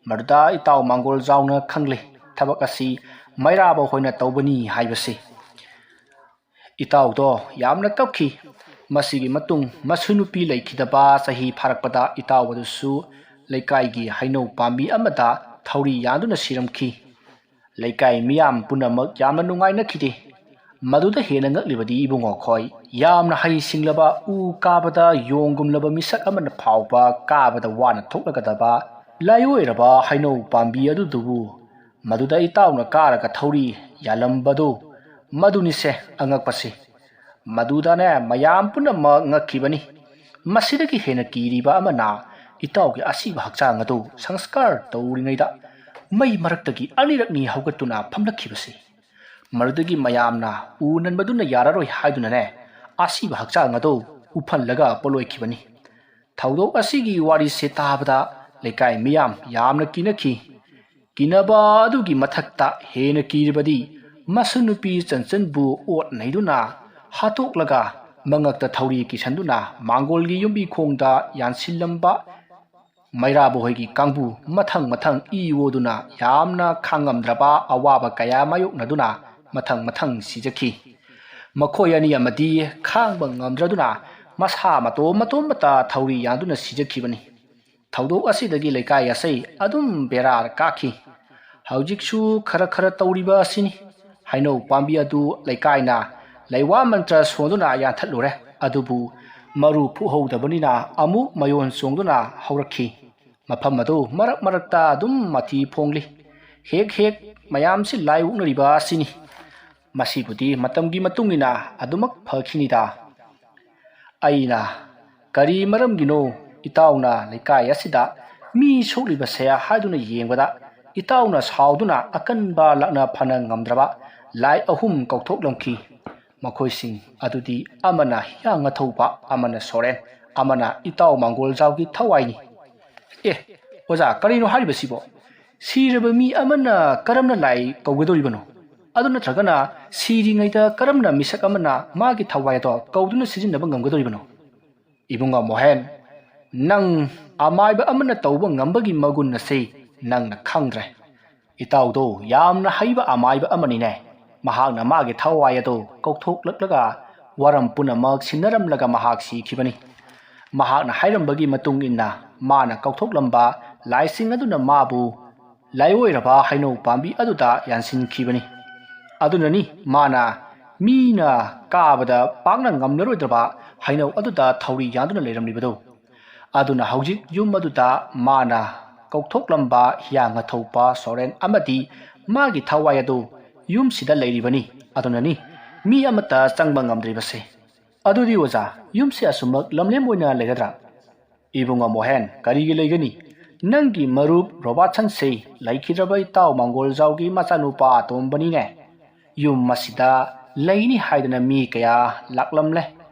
ꯃꯗꯨꯗ ꯏꯇꯥꯎ ꯃꯪꯒꯣꯜꯖꯥꯎꯅ ꯈꯪꯂꯦ ꯊꯕꯛ ꯑꯁꯤ ꯃꯩꯔꯥꯕ ꯍꯣꯏꯅ ꯇꯧꯕꯅꯤ ꯍꯥꯏꯕꯁꯤ꯫ ꯏꯇꯥꯎꯗꯣ ꯌꯥꯝꯅ ꯀꯞꯈꯤ꯫ ꯃꯁꯤꯒꯤ ꯃꯇꯨꯡ ꯃꯁꯨ ꯅꯨꯄꯤ ꯂꯩꯈꯤꯗꯕ ꯆꯍꯤ ꯐꯥꯔꯛꯄꯗ ꯏꯇꯥꯎ ꯑꯗꯨꯁꯨ ꯂꯩꯀꯥꯏꯒꯤ ꯍꯩꯅꯧ ꯄꯥꯝꯕꯤ ꯑꯃꯗ ꯊꯧꯔꯤ ꯌꯥꯟꯗꯨꯅ ꯁꯤꯔꯝꯈꯤ꯫ ꯂꯩꯀꯥꯏ ꯃꯤꯌꯥꯝ ꯄꯨꯝꯅꯃꯛ ꯌꯥꯝꯅ ꯅꯨꯡꯉꯥꯏꯅꯈꯤꯗꯦ꯫ ꯃꯗꯨꯗ ꯍꯦꯟꯅ ꯉꯛꯂꯤꯕꯗꯤ ꯏꯕꯨꯡꯉꯣ ꯈꯣꯏ, ꯌꯥꯝꯅ ꯍꯩꯁꯤꯡꯂꯕ ꯎ ꯀꯥꯕꯗ ꯌꯣꯡꯒꯨꯝꯂꯕ ꯃꯤꯁꯛ ꯑꯃꯅ ꯐꯥꯎꯕ ꯀꯥꯕꯗ ꯋꯥꯅ ꯊꯣꯛꯂꯒꯗꯕ ꯂꯥꯏꯑꯣꯏꯔꯕ ꯍꯩꯅꯧ ꯄꯥꯝꯕꯤ ꯑꯗꯨꯗꯨꯕꯨ ꯃꯗꯨꯗ ꯏꯇꯥꯎꯅ ꯀꯥꯔꯒ ꯊꯧꯔꯤ ꯌꯥꯜꯂꯝꯕꯗꯨ, ꯃꯗꯨꯅꯤꯁꯦ ꯑꯉꯛꯄꯁꯤ꯫ ꯃꯗꯨꯗꯅꯦ ꯃꯌꯥꯝ ꯄꯨꯝꯅꯃꯛ ꯉꯛꯈꯤꯕꯅꯤ꯫ ꯃꯁꯤꯗꯒꯤ ꯍꯦꯟꯅ ꯀꯤꯔꯤꯕ ꯑꯃꯅ ꯏꯇꯥꯎꯒꯤ ꯑꯁꯤꯕ ꯍꯛꯆꯥꯡ ꯑꯗꯨ ꯁꯪꯁꯀꯥꯔ ꯇꯧꯔꯤꯉꯩꯗ ꯃꯩ ꯃꯔꯛꯇꯒꯤ ꯑꯅꯤꯔꯛꯅꯤ ꯍꯧꯒꯠꯇꯨꯅ ꯐꯝꯂꯛꯈꯤꯕꯁꯤ꯫ ꯃꯗꯨꯗꯒꯤ ꯃꯌꯥꯝꯅ ꯎ ꯅꯟꯕꯗꯨꯅ ꯌꯥꯔꯔꯣꯏ ꯍꯥꯏꯗꯨꯅꯅꯦ ꯑꯁꯤꯕ ꯍꯛꯆꯥꯡ ꯑꯗꯨ ꯎꯐꯜꯂꯒ ꯄꯣꯂꯣꯏꯈꯤꯕꯅꯤ꯫ ꯊꯧꯗꯣꯛ ꯑꯁꯤꯒꯤ ꯋꯥꯔꯤꯁꯦ ꯇꯥꯕꯗ ꯂꯩꯀꯥꯏ ꯃꯤꯌꯥꯝ ꯌꯥꯝꯅ ꯀꯤꯅꯈꯤ꯫ ꯀꯤꯅꯕ ꯑꯗꯨꯒꯤ ꯃꯊꯛꯇ ꯍꯦꯟꯅ ꯀꯤꯔꯤꯕꯗꯤ ꯃꯁꯨ ꯅꯨꯄꯤ ꯆꯟꯆꯟꯕꯨ ꯑꯣꯠ ꯅꯩꯗꯨꯅ ꯍꯥꯠꯇꯣꯛꯂꯒ ꯃꯉꯛꯇ ꯊꯧꯔꯤ ꯀꯤꯁꯟꯗꯨꯅ ꯃꯥꯡꯒꯣꯜꯒꯤ ꯌꯨꯝꯕꯤꯈꯣꯡꯗ ꯌꯥꯟꯁꯤꯜꯂꯝꯕ ꯃꯩꯔꯥꯕ ꯍꯣꯏꯒꯤ ꯀꯥꯡꯕꯨ ꯃꯊꯪ ꯏ ꯑꯣꯗꯨꯅ ꯌꯥꯝꯅ ꯈꯥꯡꯉꯝꯗ꯭ꯔꯕ ꯑꯋꯥꯕ ꯀꯌꯥ ꯃꯥꯌꯣꯛꯅꯗꯨꯅ ꯃꯊꯪ ꯁꯤꯖꯈꯤ꯫ ꯃꯈꯣꯏ ꯑꯅꯤ ꯑꯃꯗꯤ ꯈꯥꯡꯕ ꯉꯝꯗ꯭ꯔꯗꯨꯅ ꯃꯁꯥ ꯃꯇꯣꯝꯇ ꯊꯧꯔꯤ ꯌꯥꯟꯗꯨꯅ ꯁꯤꯖꯈꯤꯕꯅꯤ꯫ ꯊꯧꯗꯣꯛ ꯑꯁꯤꯗꯒꯤ ꯂꯩꯀꯥꯏ ꯑꯁꯤ ꯑꯗꯨꯝ ꯕꯦꯔꯥ ꯀꯥꯈꯤ꯫ ꯍꯧꯖꯤꯛꯁꯨ ꯈꯔ ꯈꯔ ꯇꯧꯔꯤꯕ ꯑꯁꯤꯅꯤ꯫ ꯍꯩꯅꯧ ꯄꯥꯝꯕꯤ ꯑꯗꯨ ꯂꯩꯀꯥꯏꯅ ꯂꯩꯋꯥ ꯃꯟꯇ꯭ꯔ ꯁꯣꯟꯗꯨꯅ ꯌꯥꯟꯊꯠꯂꯨꯔꯦ, ꯑꯗꯨꯕꯨ ꯃꯔꯨ ꯐꯨꯍꯧꯗꯕꯅꯤꯅ ꯑꯃꯨꯛ ꯃꯌꯣꯟ ꯆꯣꯡꯗꯨꯅ ꯍꯧꯔꯛꯈꯤ꯫ ꯃꯐꯝ ꯑꯗꯨ ꯃꯔꯛ ꯃꯔꯛꯇ ꯑꯗꯨꯝ ꯃꯊꯤ ꯐꯣꯡꯂꯤ꯫ ꯍꯦꯛ ꯍꯦꯛ ꯃꯌꯥꯝꯁꯤ ꯂꯥꯏꯑꯣꯛꯅꯔꯤꯕ ꯑꯁꯤꯅꯤ꯫ ꯃꯁꯤꯕꯨꯗꯤ ꯃꯇꯝꯒꯤ ꯃꯇꯨꯡ ꯏꯟꯅ ꯑꯗꯨꯃꯛ ꯐꯈꯤꯅꯤꯗ꯫ ꯑꯩꯅ ꯀꯔꯤ ꯃꯔꯝꯒꯤꯅꯣ ꯏꯇꯥꯎꯅ ꯂꯩꯀꯥꯏ ꯑꯁꯤꯗ ꯃꯤ ꯁꯣꯛꯂꯤꯕꯁꯦ ꯍꯥꯏꯗꯨꯅ ꯌꯦꯡꯕꯗ ꯏꯇꯥꯎꯅ ꯁꯥꯎꯗꯨꯅ ꯑꯀꯟꯕ ꯂꯥꯛꯅ ꯐꯅ ꯉꯝꯗ꯭ꯔꯕ ꯂꯥꯏ ꯑꯍꯨꯝ ꯀꯧꯊꯣꯛꯂꯝꯈꯤ꯫ ꯃꯈꯣꯏꯁꯤꯡ ꯑꯗꯨꯗꯤ ꯑꯃꯅ ꯍꯤꯌꯥꯡꯉꯥꯊꯧꯕ, ꯑꯃꯅ ꯁꯣꯔꯦꯟ, ꯑꯃꯅ ꯏꯇꯥꯎ ꯃꯥꯡꯒꯣꯜꯖꯥꯎꯒꯤ ꯊꯋꯥꯏꯅꯤ꯫ ꯑꯣꯖꯥ, ꯀꯔꯤꯅꯣ ꯍꯥꯏꯔꯤꯕꯁꯤꯕꯣ? ꯁꯤꯔꯕ ꯃꯤ ꯑꯃꯅ ꯀꯔꯝꯅ ꯂꯥꯏ ꯀꯧꯒꯗꯧꯔꯤꯕꯅꯣ? ꯑꯗꯨ ꯅꯠꯇ꯭ꯔꯒꯅ ꯁꯤꯔꯤꯉꯩꯗ ꯀꯔꯝꯅ ꯃꯤꯁꯛ ꯑꯃꯅ ꯃꯥꯒꯤ ꯊꯋꯥꯏ ꯑꯗꯣ ꯀꯧꯗꯨꯅ ꯁꯤꯖꯤꯟꯅꯕ ꯉꯝꯒꯗꯧꯔꯤꯕꯅꯣ? ꯏꯕꯨꯡꯉꯣ ꯃꯣꯍꯦꯟ, ꯅꯪ ꯑꯃꯥꯏꯕ ꯑꯃꯅ ꯇꯧꯕ ꯉꯝꯕꯒꯤ ꯃꯒꯨꯟ ꯑꯁꯤ ꯅꯪꯅ ꯈꯪꯗ꯭ꯔꯦ꯫ ꯏꯇꯥꯎꯗꯣ ꯌꯥꯝꯅ ꯍꯩꯕ ꯑꯃꯥꯏꯕ ꯑꯃꯅꯤꯅꯦ꯫ ꯃꯍꯥꯛꯅ ꯃꯥꯒꯤ ꯊꯋꯥꯏ ꯑꯗꯣ ꯀꯧꯊꯣꯛꯂꯛꯂꯒ ꯋꯥꯔꯝ ꯄꯨꯝꯅꯃꯛ ꯁꯤꯟꯅꯔꯝꯂꯒ ꯃꯍꯥꯛ ꯁꯤꯈꯤꯕꯅꯤ꯫ ꯃꯍꯥꯛꯅ ꯍꯥꯏꯔꯝꯕꯒꯤ ꯃꯇꯨꯡ ꯏꯟꯅ ꯃꯥꯅ ꯀꯧꯊꯣꯛꯂꯝꯕ ꯂꯥꯏꯁꯤꯡ ꯑꯗꯨꯅ ꯃꯥꯕꯨ ꯂꯥꯏꯑꯣꯏꯔꯕ ꯍꯩꯅꯧ ꯄꯥꯝꯕꯤ ꯑꯗꯨꯗ ꯌꯥꯟꯁꯤꯟꯈꯤꯕꯅꯤ꯫ ꯑꯗꯨꯅꯅꯤ ꯃꯥꯅ ꯃꯤꯅ ꯀꯥꯕꯗ ꯄꯥꯛꯅ ꯉꯝꯂꯔꯣꯏꯗ꯭ꯔꯕ ꯍꯩꯅꯧ ꯑꯗꯨꯗ ꯊꯧꯔꯤ ꯌꯥꯟꯗꯨꯅ ꯂꯩꯔꯝꯂꯤꯕꯗꯣ꯫ ꯑꯗꯨꯅ ꯍꯧꯖꯤꯛ ꯌꯨꯝ ꯑꯗꯨꯗ ꯃꯥꯅ ꯀꯧꯊꯣꯛꯂꯝꯕ ꯍꯤꯌꯥꯡꯉꯥꯊꯧꯕ, ꯁꯣꯔꯦꯟ ꯑꯃꯗꯤ ꯃꯥꯒꯤ ꯊꯋꯥꯏ ꯑꯗꯨ ꯌꯨꯝꯁꯤꯗ ꯂꯩꯔꯤꯕꯅꯤ꯫ ꯑꯗꯨꯅꯅꯤ ꯃꯤ ꯑꯃꯠꯇ ꯆꯪꯕ ꯉꯝꯗ꯭ꯔꯤꯕꯁꯦ꯫ ꯑꯗꯨꯗꯤ ꯑꯣꯖꯥ, ꯌꯨꯝꯁꯦ ꯑꯁꯨꯃꯛ ꯂꯝꯂꯦꯝ ꯑꯣꯏꯅ ꯂꯩꯒꯗ꯭ꯔꯥ? ꯏꯕꯨꯡꯉꯣ ꯃꯣꯍꯦꯟ, ꯀꯔꯤꯒꯤ ꯂꯩꯒꯅꯤ? ꯅꯪꯒꯤ ꯃꯔꯨꯞ ꯔꯣꯕꯥꯔꯠꯁꯟꯁꯦ ꯂꯩꯈꯤꯗ꯭ꯔꯕ ꯏꯇꯥꯎ ꯃꯥꯡꯒꯣꯜꯖꯥꯎꯒꯤ ꯃꯆꯥꯅꯨꯄꯥ ꯑꯇꯣꯝꯕꯅꯤꯅꯦ꯫ ꯌꯨꯝ ꯑꯁꯤꯗ ꯂꯩꯅꯤ ꯍꯥꯏꯗꯅ ꯃꯤ ꯀꯌꯥ ꯂꯥꯛꯂꯝꯂꯦ,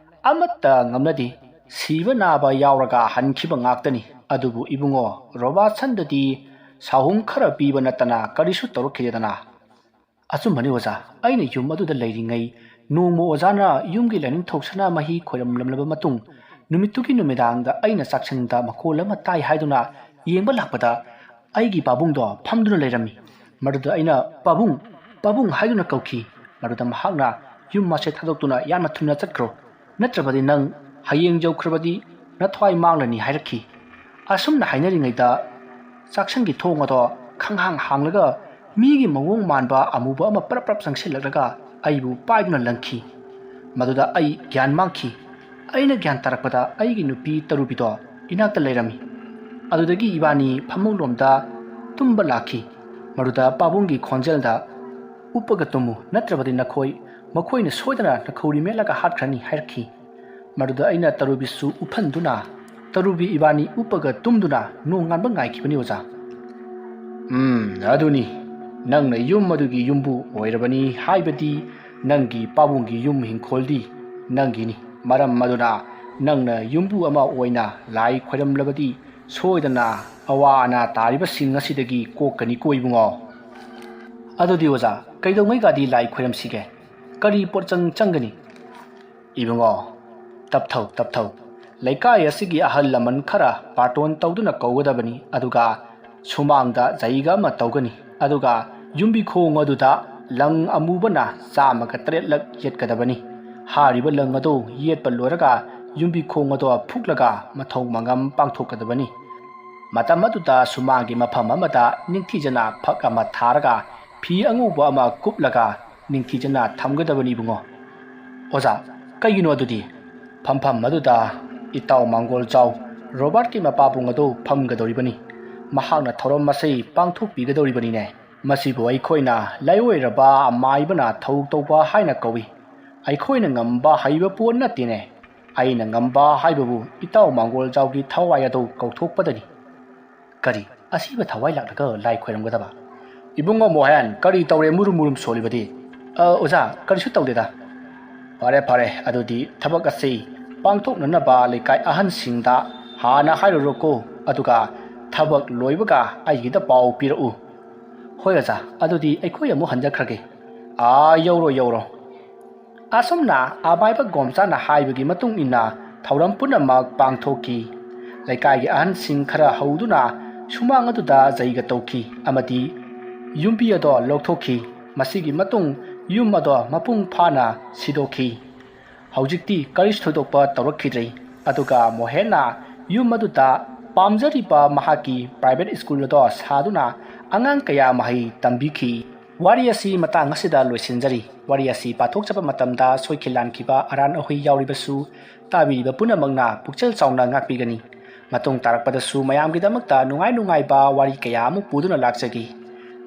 ꯑꯃꯠꯇ ꯉꯝꯅꯗꯦ꯫ ꯁꯤꯕ ꯅꯥꯕ ꯌꯥꯎꯔꯒ ꯍꯟꯈꯤꯕ ꯉꯥꯛꯇꯅꯤ꯫ ꯑꯗꯨꯕꯨ ꯏꯕꯨꯡꯉꯣ ꯔꯣꯕꯥꯔꯠꯁꯟꯗꯗꯤ ꯁꯥꯍꯨꯝ ꯈꯔ ꯄꯤꯕ ꯅꯠꯇꯅ ꯀꯔꯤꯁꯨ ꯇꯧꯔꯛꯈꯤꯗꯦꯗꯅ꯫ ꯑꯆꯨꯝꯕꯅꯤ ꯑꯣꯖꯥ, ꯑꯩꯅ ꯌꯨꯝ ꯑꯗꯨꯗ ꯂꯩꯔꯤꯉꯩ ꯅꯣꯡꯃ ꯑꯣꯖꯥꯅ ꯌꯨꯝꯒꯤ ꯂꯥꯏꯅꯤꯡꯊꯧ ꯁꯅꯥꯃꯍꯤ ꯈꯣꯏꯔꯝꯂꯝꯂꯕ ꯃꯇꯨꯡ ꯅꯨꯃꯤꯠꯇꯨꯒꯤ ꯅꯨꯃꯤꯗꯥꯡꯗ ꯑꯩꯅ ꯆꯥꯛꯁꯪꯗ ꯃꯈꯣꯜ ꯑꯃ ꯇꯥꯏ ꯍꯥꯏꯗꯨꯅ ꯌꯦꯡꯕ ꯂꯥꯛꯄꯗ ꯑꯩꯒꯤ ꯄꯥꯕꯨꯡꯗꯣ ꯐꯝꯗꯨꯅ ꯂꯩꯔꯝꯃꯤ꯫ ꯃꯗꯨꯗ ꯑꯩꯅ ꯄꯥꯕꯨꯡ, ꯄꯥꯕꯨꯡ ꯍꯥꯏꯗꯨꯅ ꯀꯧꯈꯤ꯫ ꯃꯗꯨꯗ ꯃꯍꯥꯛꯅ ꯌꯨꯝ ꯑꯁꯦ ꯊꯥꯗꯣꯛꯇꯨꯅ ꯌꯥꯝꯅ ꯊꯨꯅ ꯆꯠꯈ꯭ꯔꯣ, ꯅꯠꯇ꯭ꯔꯕꯗꯤ ꯅꯪ ꯍꯌꯦꯡ ꯌꯧꯈ꯭ꯔꯕꯗꯤ ꯅꯊ꯭ꯋꯥꯏ ꯃꯥꯡꯂꯅꯤ ꯍꯥꯏꯔꯛꯈꯤ꯫ ꯑꯁꯨꯝꯅ ꯍꯥꯏꯅꯔꯤꯉꯩꯗ ꯆꯥꯛꯁꯪꯒꯤ ꯊꯣꯡ ꯑꯗꯣ ꯈꯪꯍꯥꯡ ꯍꯥꯡꯂꯒ ꯃꯤꯒꯤ ꯃꯑꯣꯡ ꯃꯥꯟꯕ ꯑꯃꯨꯕ ꯑꯃ ꯄ꯭ꯔꯞ ꯄ꯭ꯔꯞ ꯆꯪꯁꯤꯜꯂꯛꯂꯒ ꯑꯩꯕꯨ ꯄꯥꯏꯗꯨꯅ ꯂꯪꯈꯤ꯫ ꯃꯗꯨꯗ ꯑꯩ ꯒ꯭ꯌꯥꯟ ꯃꯥꯡꯈꯤ꯫ ꯑꯩꯅ ꯒ꯭ꯌꯥꯟ ꯇꯥꯔꯛꯄꯗ ꯑꯩꯒꯤ ꯅꯨꯄꯤ ꯇꯔꯨꯕꯤꯗꯣ ꯏꯅꯥꯛꯇ ꯂꯩꯔꯝꯃꯤ꯫ ꯑꯗꯨꯗꯒꯤ ꯏꯕꯥꯅꯤ ꯐꯃꯨꯡꯂꯣꯝꯗ ꯇꯨꯝꯕ ꯂꯥꯛꯈꯤ꯫ ꯃꯗꯨꯗ ꯄꯥꯕꯨꯡꯒꯤ ꯈꯣꯟꯖꯦꯜꯗ ꯎꯞꯄꯒ ꯇꯨꯝꯃꯨ, ꯅꯠꯇ꯭ꯔꯕꯗꯤ ꯃꯈꯣꯏꯅ ꯁꯣꯏꯗꯅ ꯅꯈꯧꯔꯤ ꯃꯦꯠꯂꯒ ꯍꯥꯠꯈ꯭ꯔꯅꯤ ꯍꯥꯏꯔꯛꯈꯤ꯫ ꯃꯗꯨꯗ ꯑꯩꯅ ꯇꯔꯨꯕꯤꯁꯨ ꯎꯞꯍꯟꯗꯨꯅ ꯇꯔꯨꯕꯤ ꯏꯕꯥꯅꯤ ꯎꯞꯄꯒ ꯇꯨꯝꯗꯨꯅ ꯅꯣꯡ ꯉꯥꯟꯕ ꯉꯥꯏꯈꯤꯕꯅꯤ ꯑꯣꯖꯥ꯫ ꯑꯗꯨꯅꯤ ꯅꯪꯅ ꯌꯨꯝ ꯑꯗꯨꯒꯤ ꯌꯨꯝꯕꯨ ꯑꯣꯏꯔꯕꯅꯤ ꯍꯥꯏꯕꯗꯤ ꯅꯪꯒꯤ ꯄꯥꯕꯨꯡꯒꯤ ꯌꯨꯝ ꯍꯤꯡꯈꯣꯜꯗꯤ ꯅꯪꯒꯤꯅꯤ꯫ ꯃꯔꯝ ꯑꯗꯨꯅ ꯅꯪꯅ ꯌꯨꯝꯕꯨ ꯑꯃ ꯑꯣꯏꯅ ꯂꯥꯏ ꯈꯣꯏꯔꯝꯂꯕꯗꯤ ꯁꯣꯏꯗꯅ ꯑꯋꯥ ꯑꯅꯥ ꯇꯥꯔꯤꯕꯁꯤꯡ ꯑꯁꯤꯗꯒꯤ ꯀꯣꯛꯀꯅꯤꯀꯣ ꯏꯕꯨꯡꯉꯣ꯫ ꯑꯗꯨꯗꯤ ꯑꯣꯖꯥ, ꯀꯩꯗꯧꯉꯩꯒꯗꯤ ꯂꯥꯏ ꯈꯣꯏꯔꯝꯁꯤꯒꯦ? ꯀꯔꯤ ꯄꯣꯠꯆꯪ ꯆꯪꯒꯅꯤ? ꯏꯕꯨꯡꯉꯣ, ꯇꯞꯊꯧ꯫ ꯂꯩꯀꯥꯏ ꯑꯁꯤꯒꯤ ꯑꯍꯜ ꯂꯃꯟ ꯈꯔ ꯕꯥꯔꯇꯣꯟ ꯇꯧꯗꯨꯅ ꯀꯧꯒꯗꯕꯅꯤ, ꯑꯗꯨꯒ ꯁꯨꯃꯥꯡꯗ ꯖꯩꯒ ꯑꯃ ꯇꯧꯒꯅꯤ꯫ ꯑꯗꯨꯒ ꯌꯨꯝꯕꯤꯈꯣꯡ ꯑꯗꯨꯗ ꯂꯪ ꯑꯃꯨꯕꯅ 108ꯂꯛ ꯌꯦꯠꯀꯗꯕꯅꯤ꯫ ꯍꯥꯏꯔꯤꯕ ꯂꯪ ꯑꯗꯨ ꯌꯦꯠꯄ ꯂꯣꯏꯔꯒ ꯌꯨꯝꯕꯤꯈꯣꯡ ꯑꯗꯣ ꯐꯨꯛꯂꯒ ꯃꯊꯧ ꯃꯉꯝ ꯄꯥꯡꯊꯣꯛꯀꯗꯕꯅꯤ꯫ ꯃꯇꯝ ꯑꯗꯨꯗ ꯁꯨꯃꯥꯡꯒꯤ ꯃꯐꯝ ꯑꯃꯗ ꯅꯤꯡꯊꯤꯖꯅ ꯐꯛ ꯑꯃ ꯊꯥꯔꯒ ꯐꯤ ꯑꯉꯧꯕ ꯑꯃ ꯀꯨꯞꯂꯒ ꯅꯤꯡꯊꯤꯖꯅ ꯊꯝꯒꯗꯕꯅꯤ ꯏꯕꯨꯡꯉꯣ꯫ ꯑꯣꯖꯥ, ꯀꯩꯒꯤꯅꯣ ꯑꯗꯨꯗꯤ? ꯐꯝꯐꯝ ꯑꯗꯨꯗ ꯏꯇꯥꯎ ꯃꯥꯡꯒꯣꯜꯖꯥꯎ ꯔꯣꯕꯥꯔꯠꯀꯤ ꯃꯄꯥꯕꯨꯡ ꯑꯗꯨ ꯐꯝꯒꯗꯧꯔꯤꯕꯅꯤ꯫ ꯃꯍꯥꯛꯅ ꯊꯧꯔꯝ ꯑꯁꯤ ꯄꯥꯡꯊꯣꯛꯄꯤꯒꯗꯧꯔꯤꯕꯅꯤꯅꯦ꯫ ꯃꯁꯤꯕꯨ ꯑꯩꯈꯣꯏꯅ ꯂꯥꯏꯑꯣꯏꯔꯕ ꯑꯃꯥꯏꯕꯅ ꯊꯧ ꯇꯧꯕ ꯍꯥꯏꯅ ꯀꯧꯏ꯫ ꯑꯩꯈꯣꯏꯅ ꯉꯝꯕ ꯍꯩꯕ ꯄꯣꯠ ꯅꯠꯇꯦꯅꯦ꯫ ꯑꯩꯅ ꯉꯝꯕ ꯍꯥꯏꯕꯕꯨ ꯏꯇꯥꯎ ꯃꯥꯡꯒꯣꯜꯖꯥꯎꯒꯤ ꯊꯋꯥꯏ ꯑꯗꯨ ꯀꯧꯊꯣꯛꯄꯗꯅꯤ꯫ ꯀꯔꯤ ꯑꯁꯤꯕ ꯊꯋꯥꯏ ꯂꯥꯛꯂꯒ ꯂꯥꯏ ꯈꯣꯏꯔꯝꯒꯗꯕ? ꯏꯕꯨꯡꯉꯣ ꯃꯣꯍꯦꯟ, ꯀꯔꯤ ꯇꯧꯔꯦ ꯃꯨꯔꯨꯝ ꯃꯨꯔꯨꯝ ꯁꯣꯜꯂꯤꯕꯗꯤ? ꯑꯣꯖꯥ, ꯀꯔꯤꯁꯨ ꯇꯧꯗꯦꯗ꯫ ꯐꯔꯦ, ꯑꯗꯨꯗꯤ ꯊꯕꯛ ꯑꯁꯤ ꯄꯥꯡꯊꯣꯛꯅꯅꯕ ꯂꯩꯀꯥꯏ ꯑꯍꯟꯁꯤꯡꯗ ꯍꯥꯟꯅ ꯍꯥꯏꯔꯨꯔꯣꯀꯣ, ꯑꯗꯨꯒ ꯊꯕꯛ ꯂꯣꯏꯕꯒ ꯑꯩꯒꯤꯗ ꯄꯥꯎ ꯄꯤꯔꯛꯎ꯫ ꯍꯣꯏ ꯑꯣꯖꯥ, ꯑꯗꯨꯗꯤ ꯑꯩꯈꯣꯏ ꯑꯃꯨꯛ ꯍꯟꯖꯈ꯭ꯔꯒꯦ꯫ ꯌꯧꯔꯣ꯫ ꯑꯁꯨꯝꯅ ꯑꯃꯥꯏꯕ ꯒꯣꯝꯆꯥꯅ ꯍꯥꯏꯕꯒꯤ ꯃꯇꯨꯡ ꯏꯟꯅ ꯊꯧꯔꯝ ꯄꯨꯝꯅꯃꯛ ꯄꯥꯡꯊꯣꯛꯈꯤ꯫ ꯂꯩꯀꯥꯏꯒꯤ ꯑꯍꯟꯁꯤꯡ ꯈꯔ ꯍꯧꯗꯨꯅ ꯁꯨꯃꯥꯡ ꯑꯗꯨꯗ ꯖꯩꯒ ꯇꯧꯈꯤ ꯑꯃꯗꯤ ꯌꯨꯝꯕꯤ ꯑꯗꯣ ꯂꯧꯊꯣꯛꯈꯤ꯫ ꯃꯁꯤꯒꯤ ꯃꯇꯨꯡ ꯌꯨꯝ ꯑꯗꯣ ꯃꯄꯨꯡ ꯐꯥꯅ ꯁꯤꯗꯣꯛꯈꯤ꯫ ꯍꯧꯖꯤꯛꯇꯤ ꯀꯔꯤꯁꯨ ꯊꯣꯏꯗꯣꯛꯄ ꯇꯧꯔꯛꯈꯤꯗ꯭ꯔꯦ꯫ ꯑꯗꯨꯒ ꯃꯣꯍꯦꯟꯅ ꯌꯨꯝ ꯑꯗꯨꯗ ꯄꯥꯝꯖꯔꯤꯕ ꯃꯍꯥꯛꯀꯤ ꯄ꯭ꯔꯥꯏꯚꯦꯠ ꯁ꯭ꯀꯨꯜ ꯑꯗꯨ ꯁꯥꯗꯨꯅ ꯑꯉꯥꯡ ꯀꯌꯥ ꯃꯍꯩ ꯇꯝꯕꯤꯈꯤ꯫ ꯋꯥꯔꯤ ꯑꯁꯤ ꯃꯇꯥꯡ ꯑꯁꯤꯗ ꯂꯣꯏꯁꯤꯟꯖꯔꯤ꯫ ꯋꯥꯔꯤ ꯑꯁꯤ ꯄꯥꯊꯣꯛꯆꯕ ꯃꯇꯝꯗ ꯁꯣꯏꯈꯤꯜ ꯂꯥꯟꯈꯤꯕ ꯑꯔꯥꯟ ꯑꯍꯣꯏ ꯌꯥꯎꯔꯤꯕꯁꯨ ꯇꯥꯕꯤꯔꯤꯕ ꯄꯨꯝꯅꯃꯛꯅ ꯄꯨꯛꯆꯦꯜ ꯆꯥꯎꯅ ꯉꯥꯛꯄꯤꯒꯅꯤ꯫ ꯃꯇꯨꯡ ꯇꯥꯔꯛꯄꯗꯁꯨ ꯃꯌꯥꯝꯒꯤꯗꯃꯛꯇ ꯅꯨꯡꯉꯥꯏꯕ ꯋꯥꯔꯤ ꯀꯌꯥ ꯑꯃꯨꯛ ꯄꯨꯗꯨꯅ ꯂꯥꯛꯆꯒꯦ꯫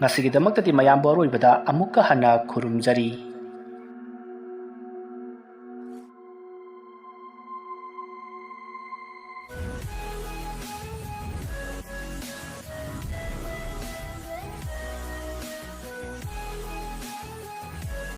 ꯉꯁꯤꯒꯤꯗꯃꯛꯇꯗꯤ ꯃꯌꯥꯝꯕꯨ ꯑꯔꯣꯏꯕꯗ ꯑꯃꯨꯛꯀ ꯍꯟꯅ ꯈꯨꯔꯨꯝꯖꯔꯤ꯫